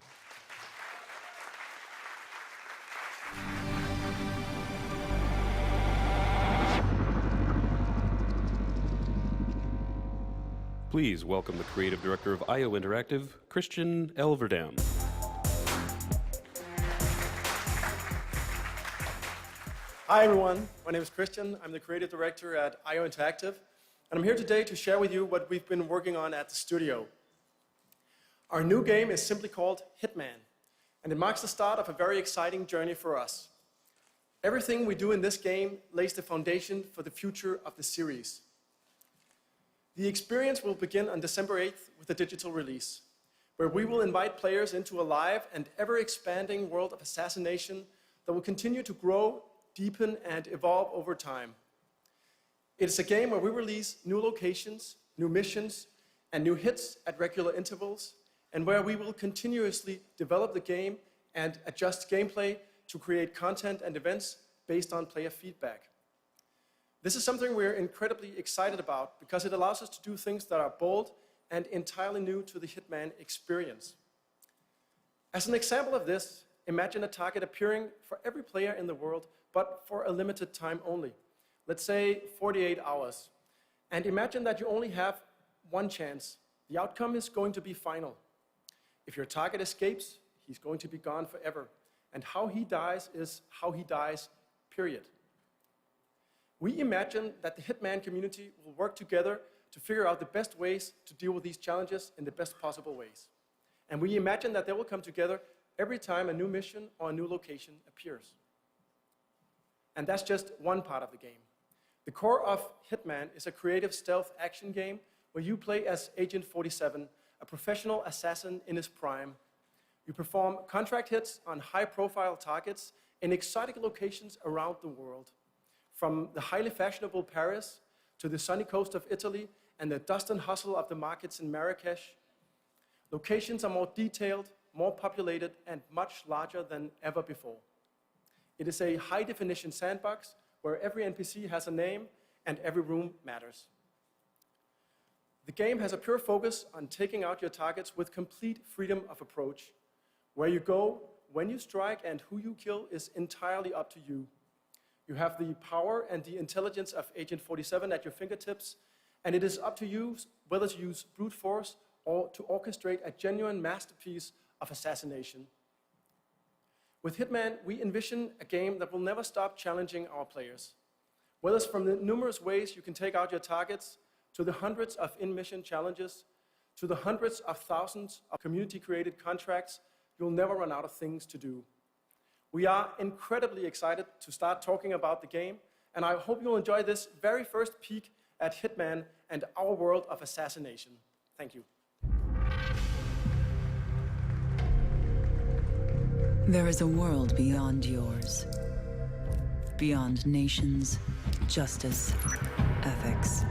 Please welcome the creative director of IO Interactive, Christian Elverdam. Hi everyone, my name is Christian. I'm the creative director at IO Interactive, and I'm here today to share with you what we've been working on at the studio. Our new game is simply called Hitman, and it marks the start of a very exciting journey for us. Everything we do in this game lays the foundation for the future of the series. The experience will begin on December 8th with a digital release, where we will invite players into a live and ever-expanding world of assassination that will continue to grow, deepen, and evolve over time. It is a game where we release new locations, new missions, and new hits at regular intervals, and where we will continuously develop the game and adjust gameplay to create content and events based on player feedback. This is something we're incredibly excited about because it allows us to do things that are bold and entirely new to the Hitman experience. As an example of this, imagine a target appearing for every player in the world, but for a limited time only. Let's say 48 hours. And imagine that you only have one chance. The outcome is going to be final. If your target escapes, he's going to be gone forever. And how he dies is how he dies, period. We imagine that the Hitman community will work together to figure out the best ways to deal with these challenges in the best possible ways. And we imagine that they will come together every time a new mission or a new location appears. And that's just one part of the game. The core of Hitman is a creative stealth action game where you play as Agent 47, a professional assassin in his prime. You perform contract hits on high-profile targets in exotic locations around the world, from the highly fashionable Paris to the sunny coast of Italy and the dust and hustle of the markets in Marrakesh. Locations are more detailed, more populated, and much larger than ever before. It is a high-definition sandbox where every NPC has a name and every room matters. The game has a pure focus on taking out your targets with complete freedom of approach. Where you go, when you strike, and who you kill is entirely up to you. You have the power and the intelligence of Agent 47 at your fingertips, and it is up to you whether to use brute force or to orchestrate a genuine masterpiece of assassination. With Hitman, we envision a game that will never stop challenging our players. Whether it's from the numerous ways you can take out your targets, to the hundreds of in-mission challenges, to the hundreds of thousands of community-created contracts, you'll never run out of things to do. We are incredibly excited to start talking about the game, and I hope you'll enjoy this very first peek at Hitman and our world of assassination. Thank you. There is a world beyond yours. Beyond nations, justice, ethics.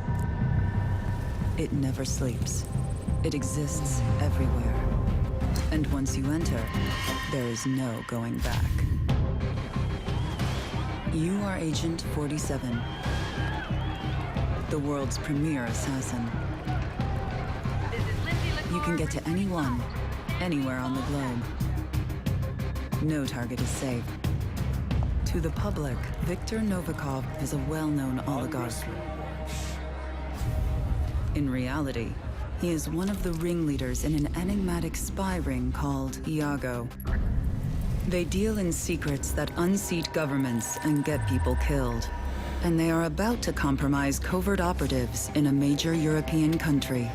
It never sleeps. It exists everywhere. And once you enter, there is no going back. You are Agent 47, the world's premier assassin. You can get to anyone, anywhere on the globe. No target is safe. To the public, Viktor Novikov is a well-known oligarch. In reality, he is one of the ringleaders in an enigmatic spy ring called Iago. They deal in secrets that unseat governments and get people killed. And they are about to compromise covert operatives in a major European country.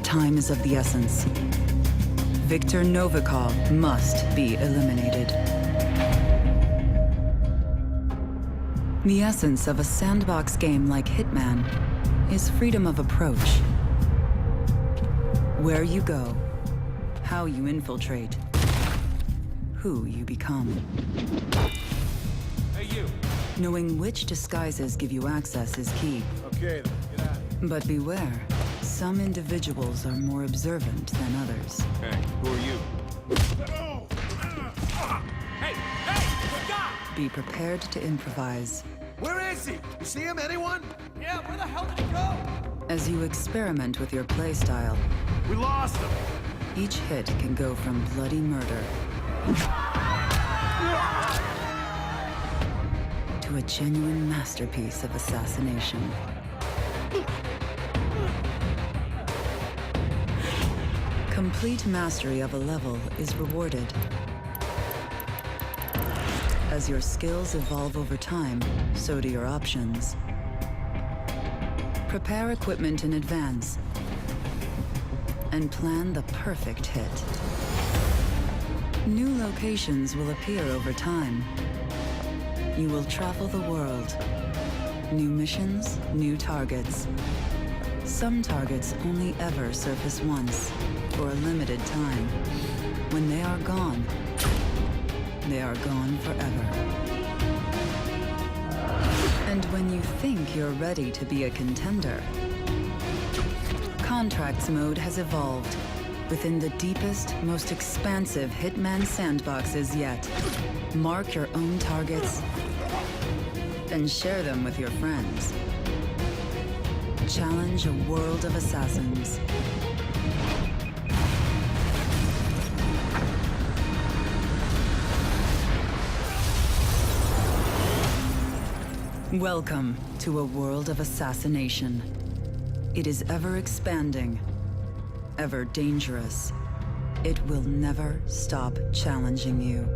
Time is of the essence. Viktor Novikov must be eliminated. The essence of a sandbox game like Hitman is freedom of approach. Where you go, how you infiltrate, who you become. Hey, you! Knowing which disguises give you access is key. Okay, then, get out. But beware, some individuals are more observant than others. Hey, who are you? Hey! Hey! Stop! Be prepared to improvise. Where is he? You see him, anyone? Yeah, where the hell did he go? As you experiment with your playstyle, We lost him! each hit can go from bloody murder to a genuine masterpiece of assassination. Complete mastery of a level is rewarded. As your skills evolve over time, so do your options. Prepare equipment in advance and plan the perfect hit. New locations will appear over time. You will travel the world. New missions, new targets. Some targets only ever surface once, for a limited time. When they are gone forever. And when you think you're ready to be a contender, Contracts mode has evolved within the deepest, most expansive Hitman sandboxes yet. Mark your own targets Then share them with your friends. Challenge a world of assassins. Welcome to a world of assassination. It is ever expanding, ever dangerous. It will never stop challenging you.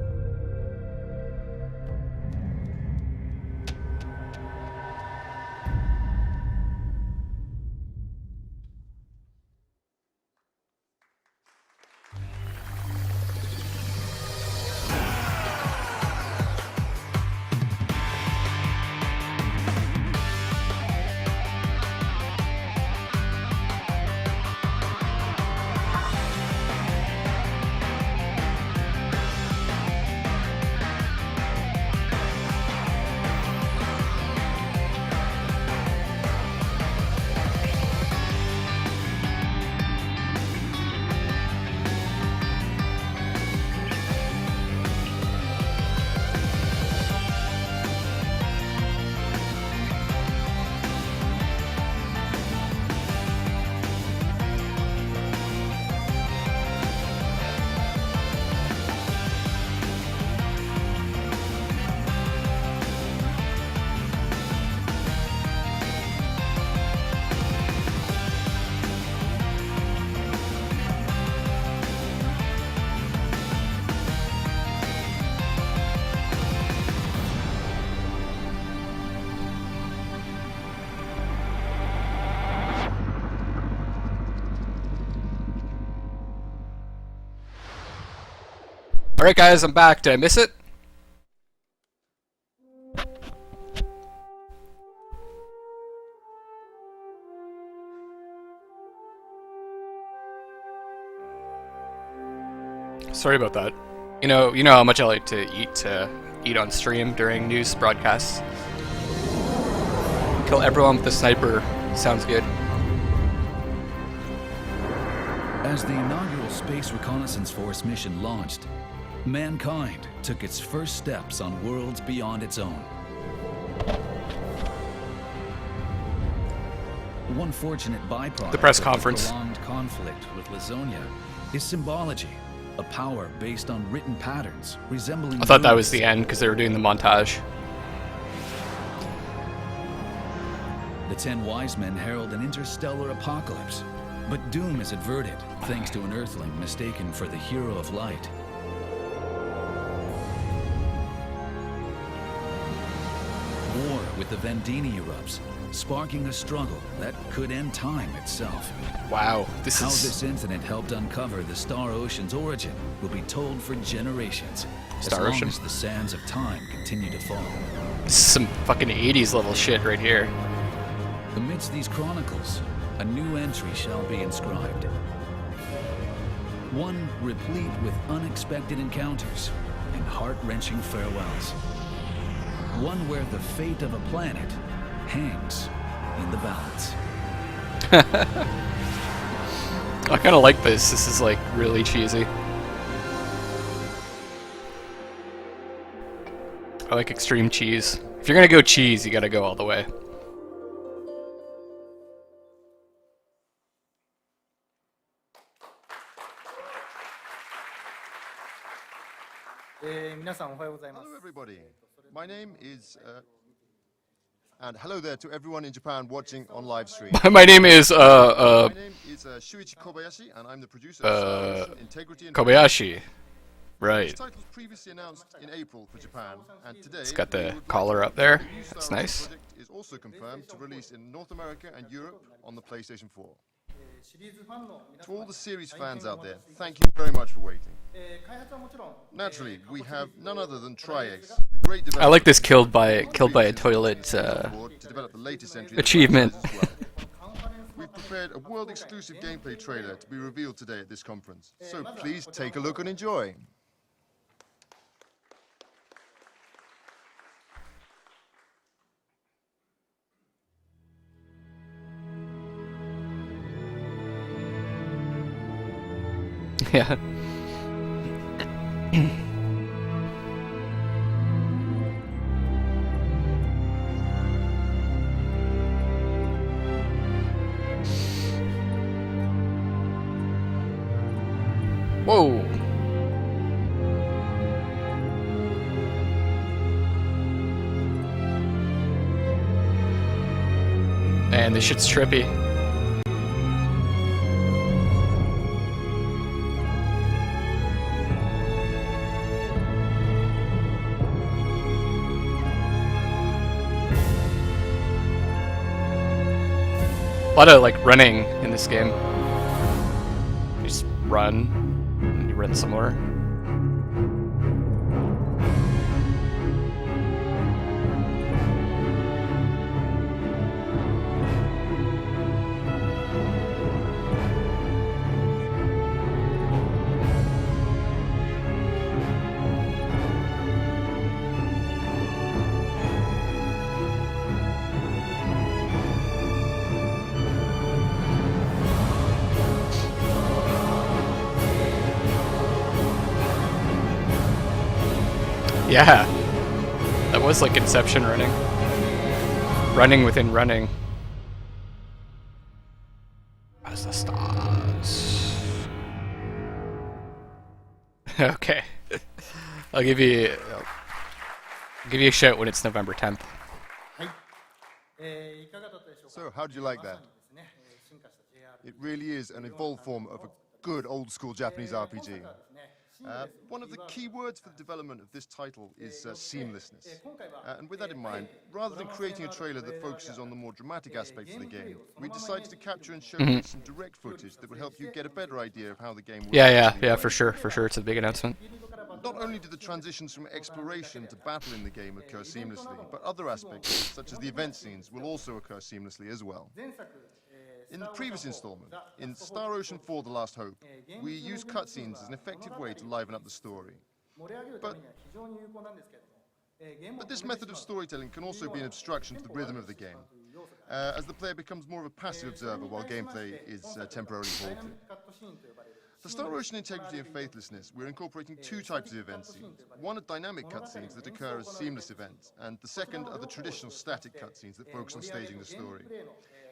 Alright guys, I'm back. Did I miss it? Sorry about that. You know how much I like to eat on stream during news broadcasts. Kill everyone with a sniper. Sounds good. As the inaugural Space Reconnaissance Force mission launched, mankind took its first steps on worlds beyond its own. One fortunate byproduct The press of conference. prolonged conflict with Lazonia is symbology, a power based on written patterns resembling. I thought that was runes. the end because they were doing the montage. The 10 wise men herald an interstellar apocalypse, but doom is averted thanks to an Earthling mistaken for the hero of light. War with the Vendini erupts, sparking a struggle that could end time itself. Wow, this How is this incident helped uncover the Star Ocean's origin will be told for generations, Star as Ocean? long as the sands of time continue to fall. This is some fucking 80s level shit right here. Amidst these chronicles, a new entry shall be inscribed. One replete with unexpected encounters and heart-wrenching farewells. One where the fate of a planet hangs in the balance. I kind of like this. This is like really cheesy. I like extreme cheese. If you're gonna go cheese, you gotta go all the way. Hello everybody. My name is and hello there to everyone in Japan watching on live stream. My name is My name is Shuichi Kobayashi, and I'm the producer of Integrity and Kobayashi. Right. This title was previously announced in April for Japan, and today It's got we the would like collar to up there. announce the new That's Star Wars nice. project is also confirmed to release in North America and Europe on the PlayStation 4. To all the series fans out there, thank you very much for waiting. Naturally, we have none other than Tri-X, the great I like this developer killed by a toilet to develop the latest entry in the achievement. franchise as well. We've prepared a world-exclusive gameplay trailer to be revealed today at this conference, so please take a look and enjoy. Yeah. Whoa! Man, this shit's trippy. A lot of like running in this game. You just run, and you run somewhere. Yeah, that was like Inception running. Running within running. As the stars. Okay. I'll give you a shout when it's November 10th. So, how did you like that? It really is an evolved form of a good old-school Japanese RPG. One of the key words for the development of this title is seamlessness. And with that in mind, rather than creating a trailer that focuses on the more dramatic aspects of the game, we decided to capture and showcase some direct footage that would help you get a better idea of how the game works. Yeah, for sure, it's a big announcement. Not only do the transitions from exploration to battle in the game occur seamlessly, but other aspects, such as the event scenes, will also occur seamlessly as well. In the previous installment, in Star Ocean 4: The Last Hope, we used cutscenes as an effective way to liven up the story. But this method of storytelling can also be an obstruction to the rhythm of the game, as the player becomes more of a passive observer while gameplay is temporarily halted. For Star Ocean Integrity and Faithlessness, we're incorporating two types of event scenes. One are dynamic cutscenes that occur as seamless events, and the second are the traditional static cutscenes that focus on staging the story.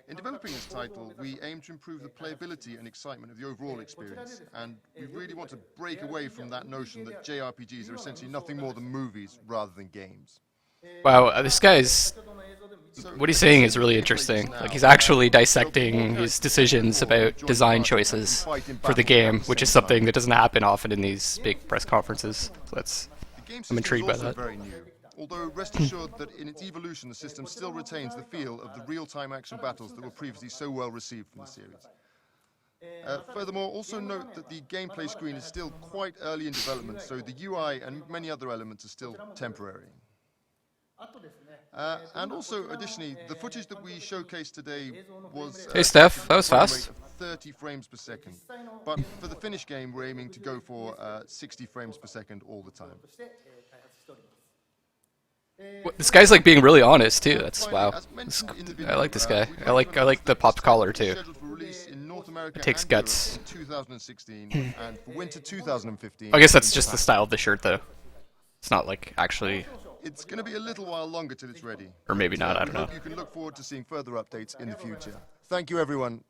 In developing this title, we aim to improve the playability and excitement of the overall experience, and we really want to break away from that notion that JRPGs are essentially nothing more than movies rather than games. Wow, this guy's... What he's saying is really interesting. Like, he's actually dissecting his decisions about design choices for the game, which is something that doesn't happen often in these big press conferences. So I'm intrigued by that. Although rest assured that in its evolution the system still retains the feel of the real-time action battles that were previously so well received from the series. Furthermore, also note that the gameplay screen is still quite early in development, so the UI and many other elements are still temporary. And also, additionally, the footage that we showcased today was... Hey Steph, that was fast. 30 frames per second. But for the finished game, we're aiming to go for 60 frames per second all the time. This guy's like being really honest too. That's wow. I like this guy. I like the popped collar too. It takes guts. And for winter 2015. I guess that's just the style of the shirt though. It's not like actually. It's going to be a little while longer till it's ready. Or maybe not. I don't know. You can look forward to seeing further updates in the future. Thank you, everyone.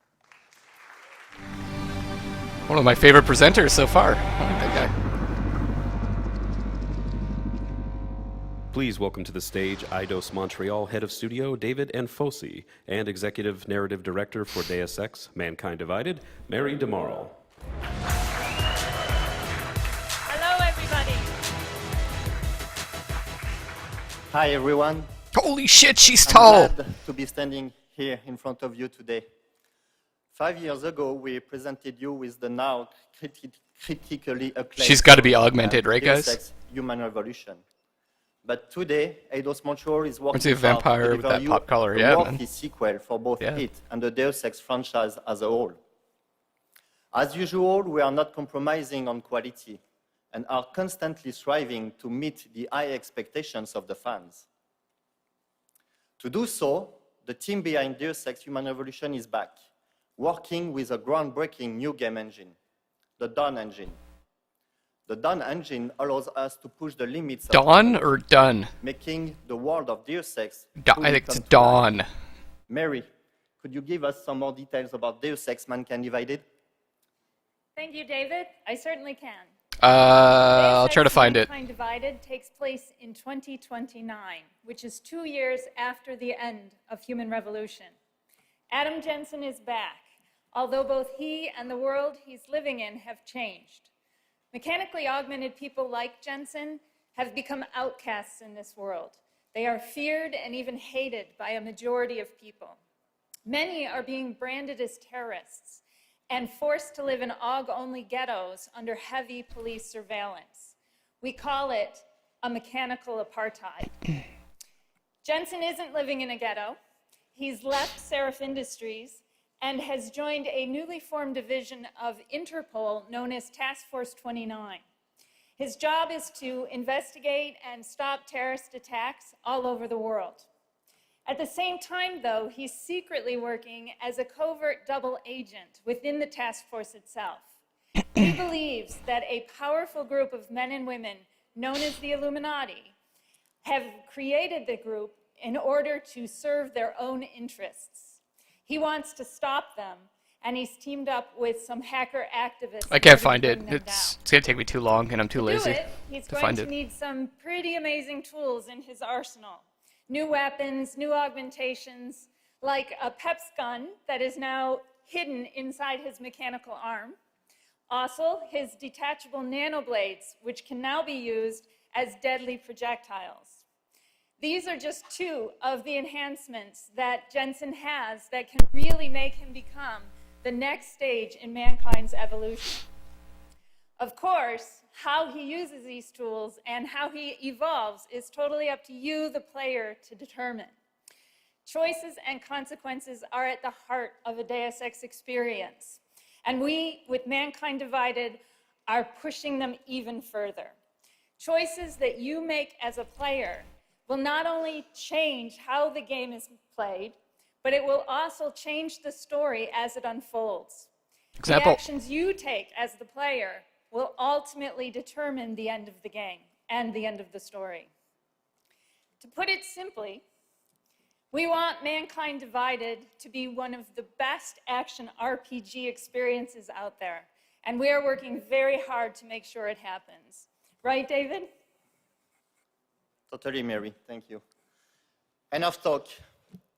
One of my favorite presenters so far. I like that guy. Please welcome to the stage Eidos Montreal Head of Studio David Enfosi and Executive Narrative Director for Deus Ex: Mankind Divided, Mary DeMarle. Hello, everybody. Hi, everyone. Holy shit, she's tall. I'm glad to be standing here in front of you today. 5 years ago, we presented you with the now critically acclaimed. She's got to be augmented, right, guys? Deus Ex: Human Revolution. But today, Eidos Montreal is working What's the vampire with that pop collar? Yeah, man. A sequel for both it and the Deus Ex franchise as a whole. As usual, we are not compromising on quality and are constantly striving to meet the high expectations of the fans. To do so, the team behind Deus Ex: Human Revolution is back, working with a groundbreaking new game engine, the Dawn engine. The Dawn engine allows us to push the limits of Dawn or Done? Making the world of Deus Ex I think it's Dawn. Mary, could you give us some more details about Deus Ex: Mankind Divided? Thank you, David. I certainly can. I'll try to find it. Mankind Divided takes place in 2029, which is 2 years after the end of human revolution. Adam Jensen is back, although both he and the world he's living in have changed. Mechanically augmented people like Jensen have become outcasts in this world. They are feared and even hated by a majority of people. Many are being branded as terrorists and forced to live in AUG-only ghettos under heavy police surveillance. We call it a mechanical apartheid. Jensen isn't living in a ghetto. He's left Seraph Industries and has joined a newly formed division of Interpol known as Task Force 29. His job is to investigate and stop terrorist attacks all over the world. At the same time, though, he's secretly working as a covert double agent within the task force itself. He believes that a powerful group of men and women known as the Illuminati have created the group in order to serve their own interests. He wants to stop them, and he's teamed up with some hacker activists. I can't find it. It's gonna take me too long, and I'm too lazy He's to going find to it. need some pretty amazing tools in his arsenal. New weapons, new augmentations, like a PEPS gun that is now hidden inside his mechanical arm. Also, his detachable nanoblades, which can now be used as deadly projectiles. These are just two of the enhancements that Jensen has that can really make him become the next stage in mankind's evolution. Of course, how he uses these tools and how he evolves is totally up to you, the player, to determine. Choices and consequences are at the heart of a Deus Ex experience. And we, with Mankind Divided, are pushing them even further. Choices that you make as a player will not only change how the game is played, but it will also change the story as it unfolds. Example. The actions you take as the player will ultimately determine the end of the game and the end of the story. To put it simply, we want Mankind Divided to be one of the best action RPG experiences out there, and we are working very hard to make sure it happens. Right, David? Totally, Mary. Thank you. Enough talk.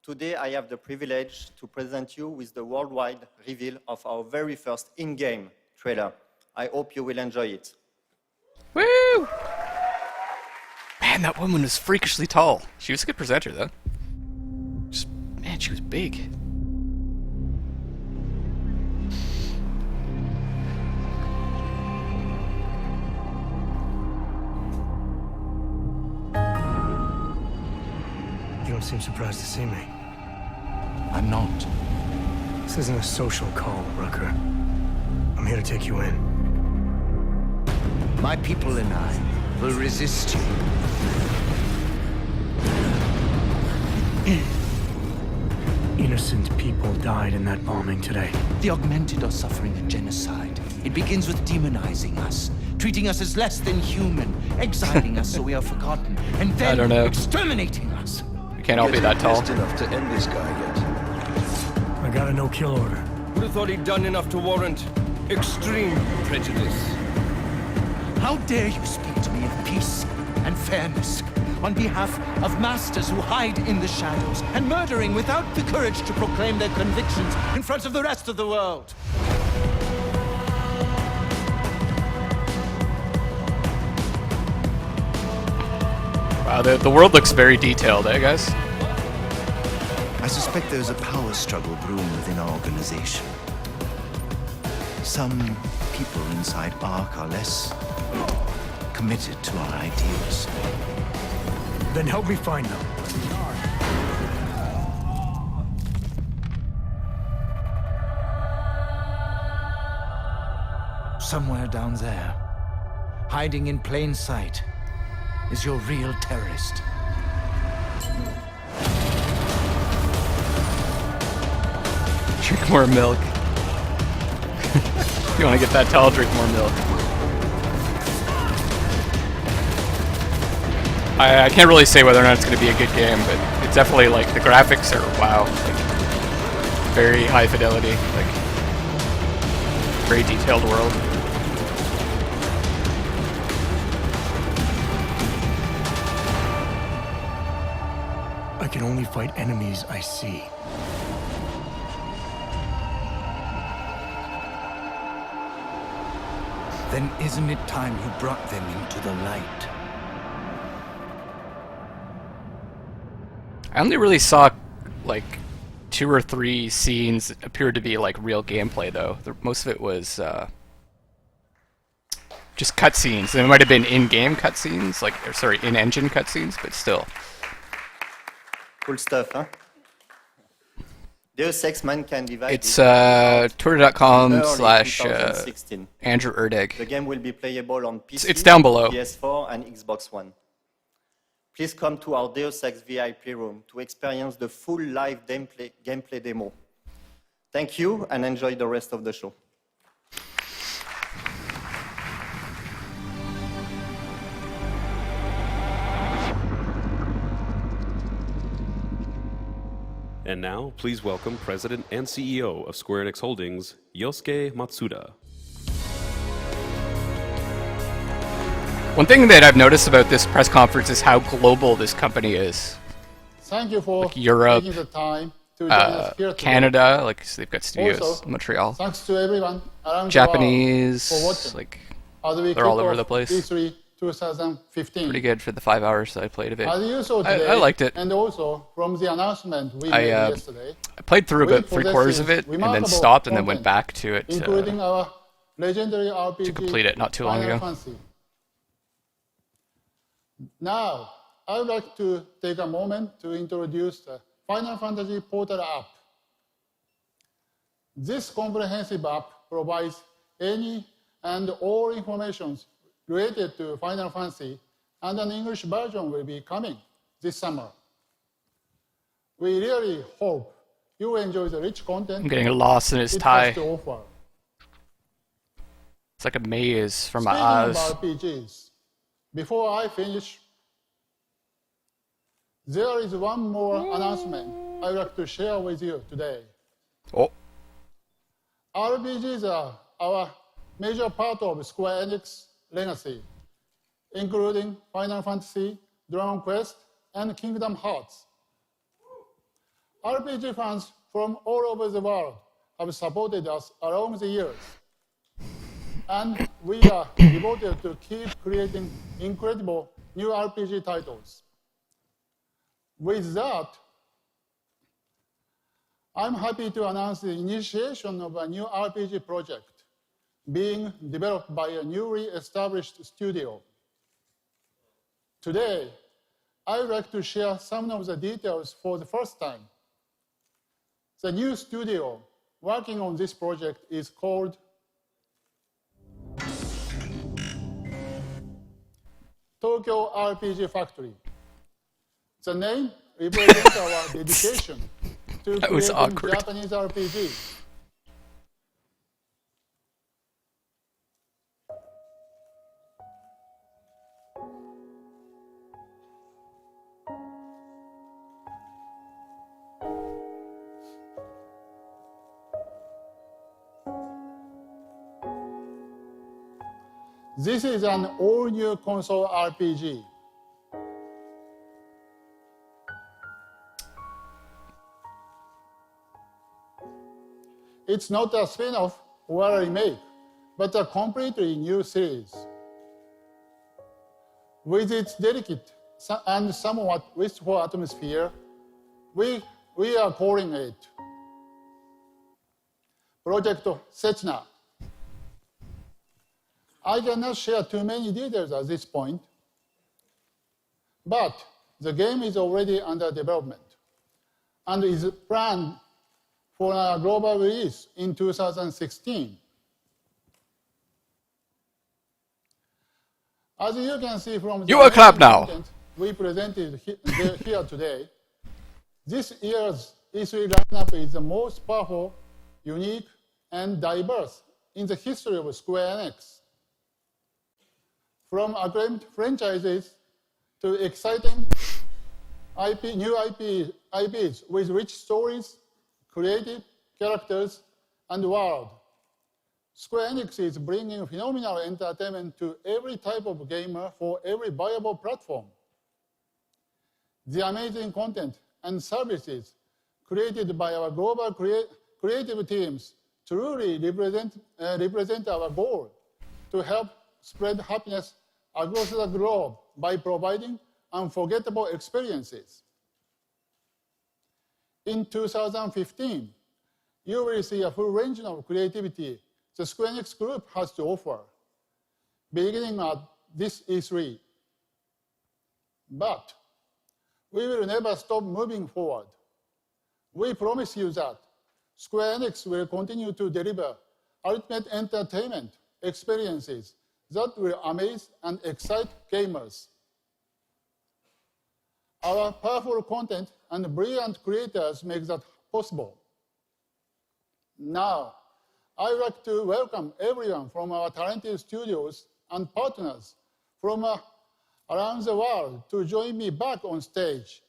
Today, I have the privilege to present you with the worldwide reveal of our very first in-game trailer. I hope you will enjoy it. Woo! Man, that woman was freakishly tall. She was a good presenter, though. Just, man, she was big. You don't seem surprised to see me. I'm not. This isn't a social call, Rucker. I'm here to take you in. My people and I will resist you. Innocent people died in that bombing today. The augmented are suffering a genocide. It begins with demonizing us, treating us as less than human, exiling us so we are forgotten, and then I don't know. exterminating us. We can't all be that tall. enough to end this guy yet. I got a no-kill order. Would have thought he'd done enough to warrant extreme prejudice. How dare you speak to me of peace and fairness on behalf of masters who hide in the shadows and murdering without the courage to proclaim their convictions in front of the rest of the world? Wow, the world looks very detailed, eh, guys? I suspect there's a power struggle brewing within our organization. Some people inside ARC are less committed to our ideals. Then help me find them. Somewhere down there, hiding in plain sight, is your real terrorist. Drink more milk. If you want to get that tall, drink more milk. I can't really say whether or not it's going to be a good game, but it's definitely, like, the graphics are, wow, like, very high fidelity. Like, Very detailed world. I can only fight enemies I see. Then isn't it time you brought them into the light? I only really saw like 2 or 3 scenes that appeared to be like real gameplay though. Most of it was just cutscenes. There might have been in-game cutscenes, like, or sorry, in-engine cutscenes, but still. Cool stuff, huh? Deus Ex Mankind Divided. It's twitter.com/Andrew Erdeg. The game will be playable on PC, it's down below. PS4, and Xbox One. Please come to our Deus Ex VIP room to experience the full live gameplay demo. Thank you, and enjoy the rest of the show. And now, please welcome President and CEO of Square Enix Holdings, Yosuke Matsuda. One thing that I've noticed about this press conference is how global this company is. Thank you for like Europe, taking the time to join us here today. Canada, like so they've got studios Also, in Montreal. Thanks to everyone around Japanese, the world for watching. like They're all over the place. E3 2015. Pretty good for the 5 hours that I played of it. As usual today, I liked it. And also from the announcement we made yesterday. I played through about 3/4 of it and then stopped and then went back to it including our legendary RPG to complete it not too long ago. Fantasy. Now, I would like to take a moment to introduce the Final Fantasy Portal app. This comprehensive app provides any and all information related to Final Fantasy, and an English version will be coming this summer. We really hope you enjoy the rich content. I'm getting lost in its it tie. has to offer. It's like a maze from my Speaking eyes. of RPGs, before I finish, there is one more announcement I would like to share with you today. Oh. RPGs are our major part of Square Enix legacy, including Final Fantasy, Dragon Quest, and Kingdom Hearts. RPG fans from all over the world have supported us along the years, and we are devoted to keep creating incredible new RPG titles. With that, I'm happy to announce the initiation of a new RPG project being developed by a newly established studio. Today, I would like to share some of the details for the first time. The new studio working on this project is called Tokyo RPG Factory. The name represents our dedication to creating Japanese RPGs. This is an all-new console RPG. It's not a spin-off or a remake, but a completely new series. With its delicate and somewhat wistful atmosphere, we are calling it Project Sechna. I cannot share too many details at this point, but the game is already under development and is planned for a global release in 2016. As you can see from the content we presented here today, this year's E3 lineup is the most powerful, unique, and diverse in the history of Square Enix. From acclaimed franchises to exciting new IPs with rich stories, creative characters, and world. Square Enix is bringing phenomenal entertainment to every type of gamer for every viable platform. The amazing content and services created by our global creative teams truly represent our goal to help spread happiness across the globe by providing unforgettable experiences. In 2015, you will see a full range of creativity the Square Enix Group has to offer, beginning at this E3. But we will never stop moving forward. We promise you that Square Enix will continue to deliver ultimate entertainment experiences that will amaze and excite gamers. Our powerful content and brilliant creators make that possible. Now, I would like to welcome everyone from our talented studios and partners from around the world to join me back on stage.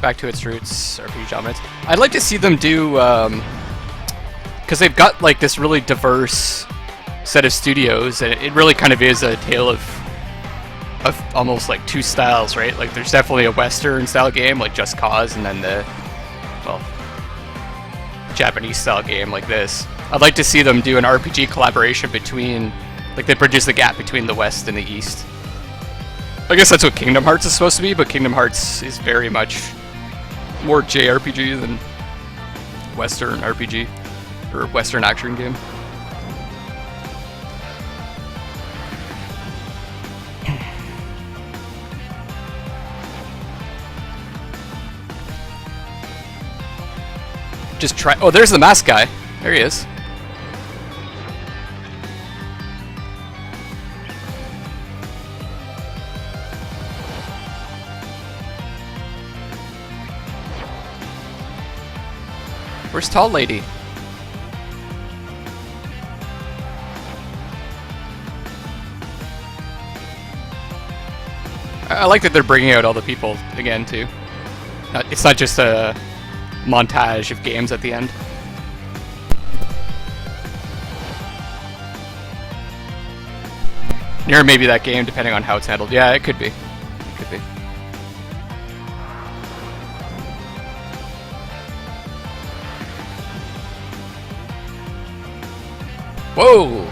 Back to its roots, RPG dominance. I'd like to see them do, because they've got like this really diverse set of studios, and it really kind of is a tale of almost like two styles, right? Like there's definitely a Western style game like Just Cause, and then the, well, Japanese style game like this. I'd like to see them do an RPG collaboration between, like they bridges the gap between the West and the East. I guess that's what Kingdom Hearts is supposed to be, but Kingdom Hearts is very much more JRPG than Western RPG, or Western action game. Just try. Oh, there's the mask guy. There he is. Where's Tall Lady? I like that they're bringing out all the people again too. It's not just a montage of games at the end. Or maybe that game, depending on how it's handled. Yeah, it could be. It could be. Whoa!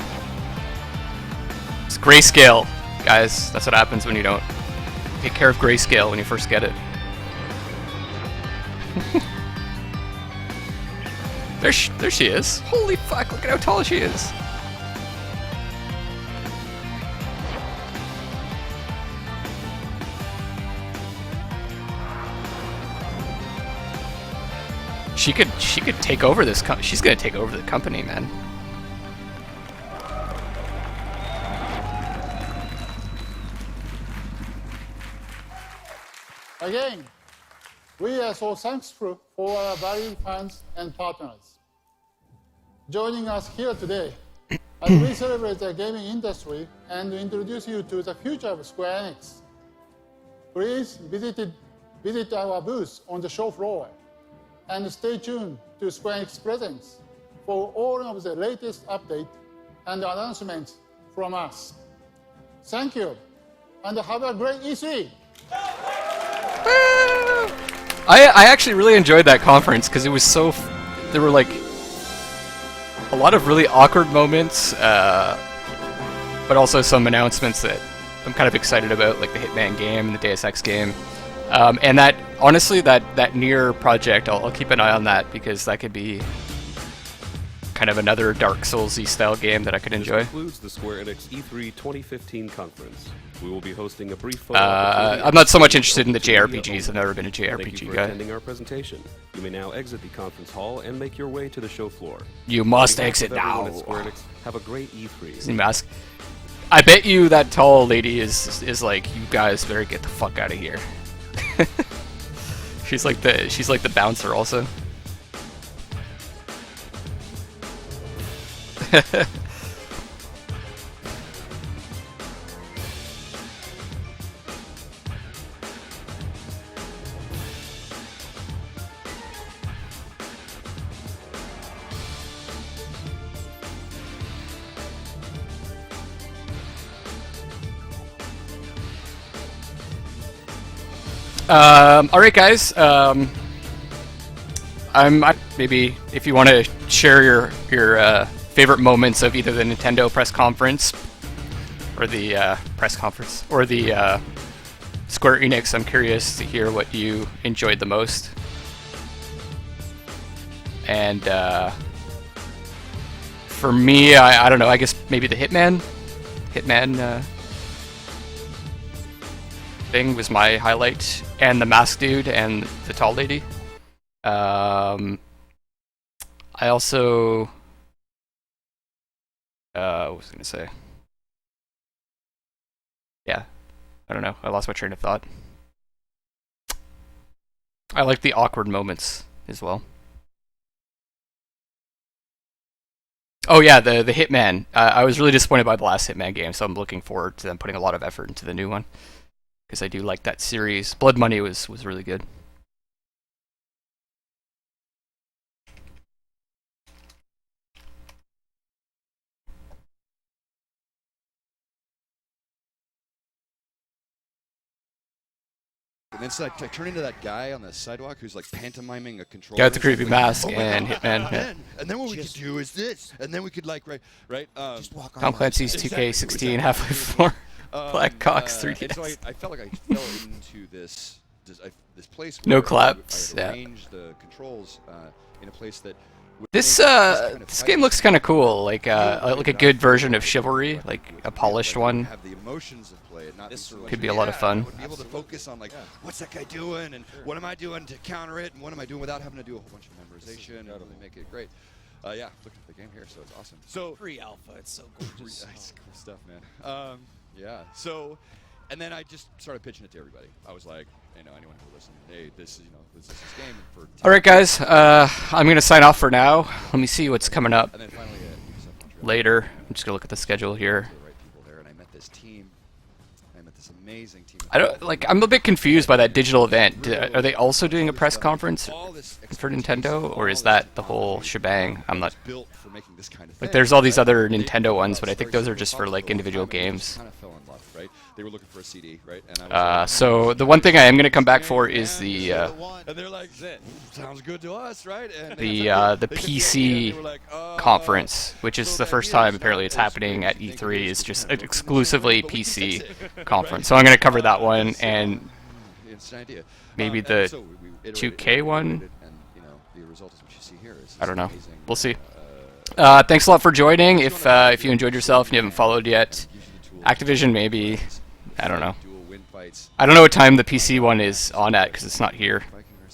It's grayscale, guys. That's what happens when you don't take care of grayscale when you first get it. There she is. Holy fuck, look at how tall she is. She could take over this she's gonna take over the company, man. Again, we are so thankful for our valued fans and partners joining us here today as we celebrate the gaming industry and introduce you to the future of Square Enix. Please visit our booth on the show floor and stay tuned to Square Enix Presents for all of the latest updates and announcements from us. Thank you, and have a great E3! I actually really enjoyed that conference because it was so. There were like a lot of really awkward moments, but also some announcements that I'm kind of excited about, like the Hitman game and the Deus Ex game. And that, honestly, that Nier project, I'll keep an eye on that because that could be kind of another Dark Souls-y style game that I could enjoy. This concludes the Square Enix E3 2015 conference. We will be hosting a brief photo I'm not so much interested in the JRPGs. I've never been a JRPG Thank you for guy. attending our presentation. You may now exit the conference hall and make your way to the show floor. You must On behalf exit of everyone now. at Square Enix, have a great E3. Mask. I bet you that tall lady is like, you guys better get the fuck out of here. she's like the bouncer also. All right, guys. Maybe if you want to share your favorite moments of either the Nintendo press conference or the Square Enix. I'm curious to hear what you enjoyed the most. And for me, I don't know. I guess maybe the Hitman thing was my highlight, and the masked dude and the tall lady. I also what was I gonna say? Yeah, I don't know. I lost my train of thought. I like the awkward moments as well. Oh yeah, the Hitman. I was really disappointed by the last Hitman game, so I'm looking forward to them putting a lot of effort into the new one, because I do like that series. Blood Money was really good. And it's like turn into that guy on the sidewalk who's like pantomiming a controller. Got the creepy mask and Hitman. Yeah. And then what we could do is this, and then we could like right. Just walk on Tom Clancy's 2K16 Half-Life 4, Black Ops 3DS. And so I felt like I fell into this place where no claps. I arranged the controls in a place that. This game looks kind of cool, like a good version of Chivalry, like a polished one. Could be a lot of fun. Be able to focus on like what's that guy doing and what am I doing to counter it and what am I doing without having to do a whole bunch of memorization and really make it great. Yeah, look at the game here, so it's awesome. So pre-alpha, it's so gorgeous. It's cool stuff, man. Yeah. So, and then I just started pitching it to everybody. I was like, anyone who listens, hey, this is this is game for. All right, guys. I'm gonna sign off for now. Let me see what's coming up and then finally, later. I'm just gonna look at the schedule here. The right people there, and I met this team. I met this amazing team. I'm a bit confused by that digital event. Are they also doing a press conference for Nintendo, or is that the whole shebang? I'm not. Like, there's all these other Nintendo ones, but I think those are just for like individual games. They were looking for a CD, right? And so the one thing I am going to come back for is the and they're like, sounds good to us, right? And the PC conference, which is the first time apparently it's happening at E3, is just an exclusively PC conference. So I'm going to cover that one and maybe the 2K one. I don't know. We'll see. Thanks a lot for joining. If you enjoyed yourself and you haven't followed yet, Activision maybe. I don't know. I don't know what time the PC one is on at because it's not here.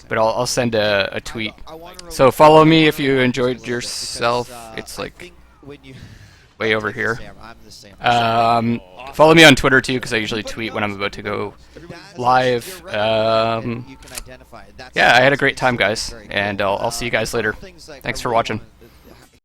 But I'll send a tweet. So follow me if you enjoyed yourself. It's like way over here. Follow me on Twitter too because I usually tweet when I'm about to go live. Yeah, I had a great time, guys, and I'll see you guys later. Thanks for watching.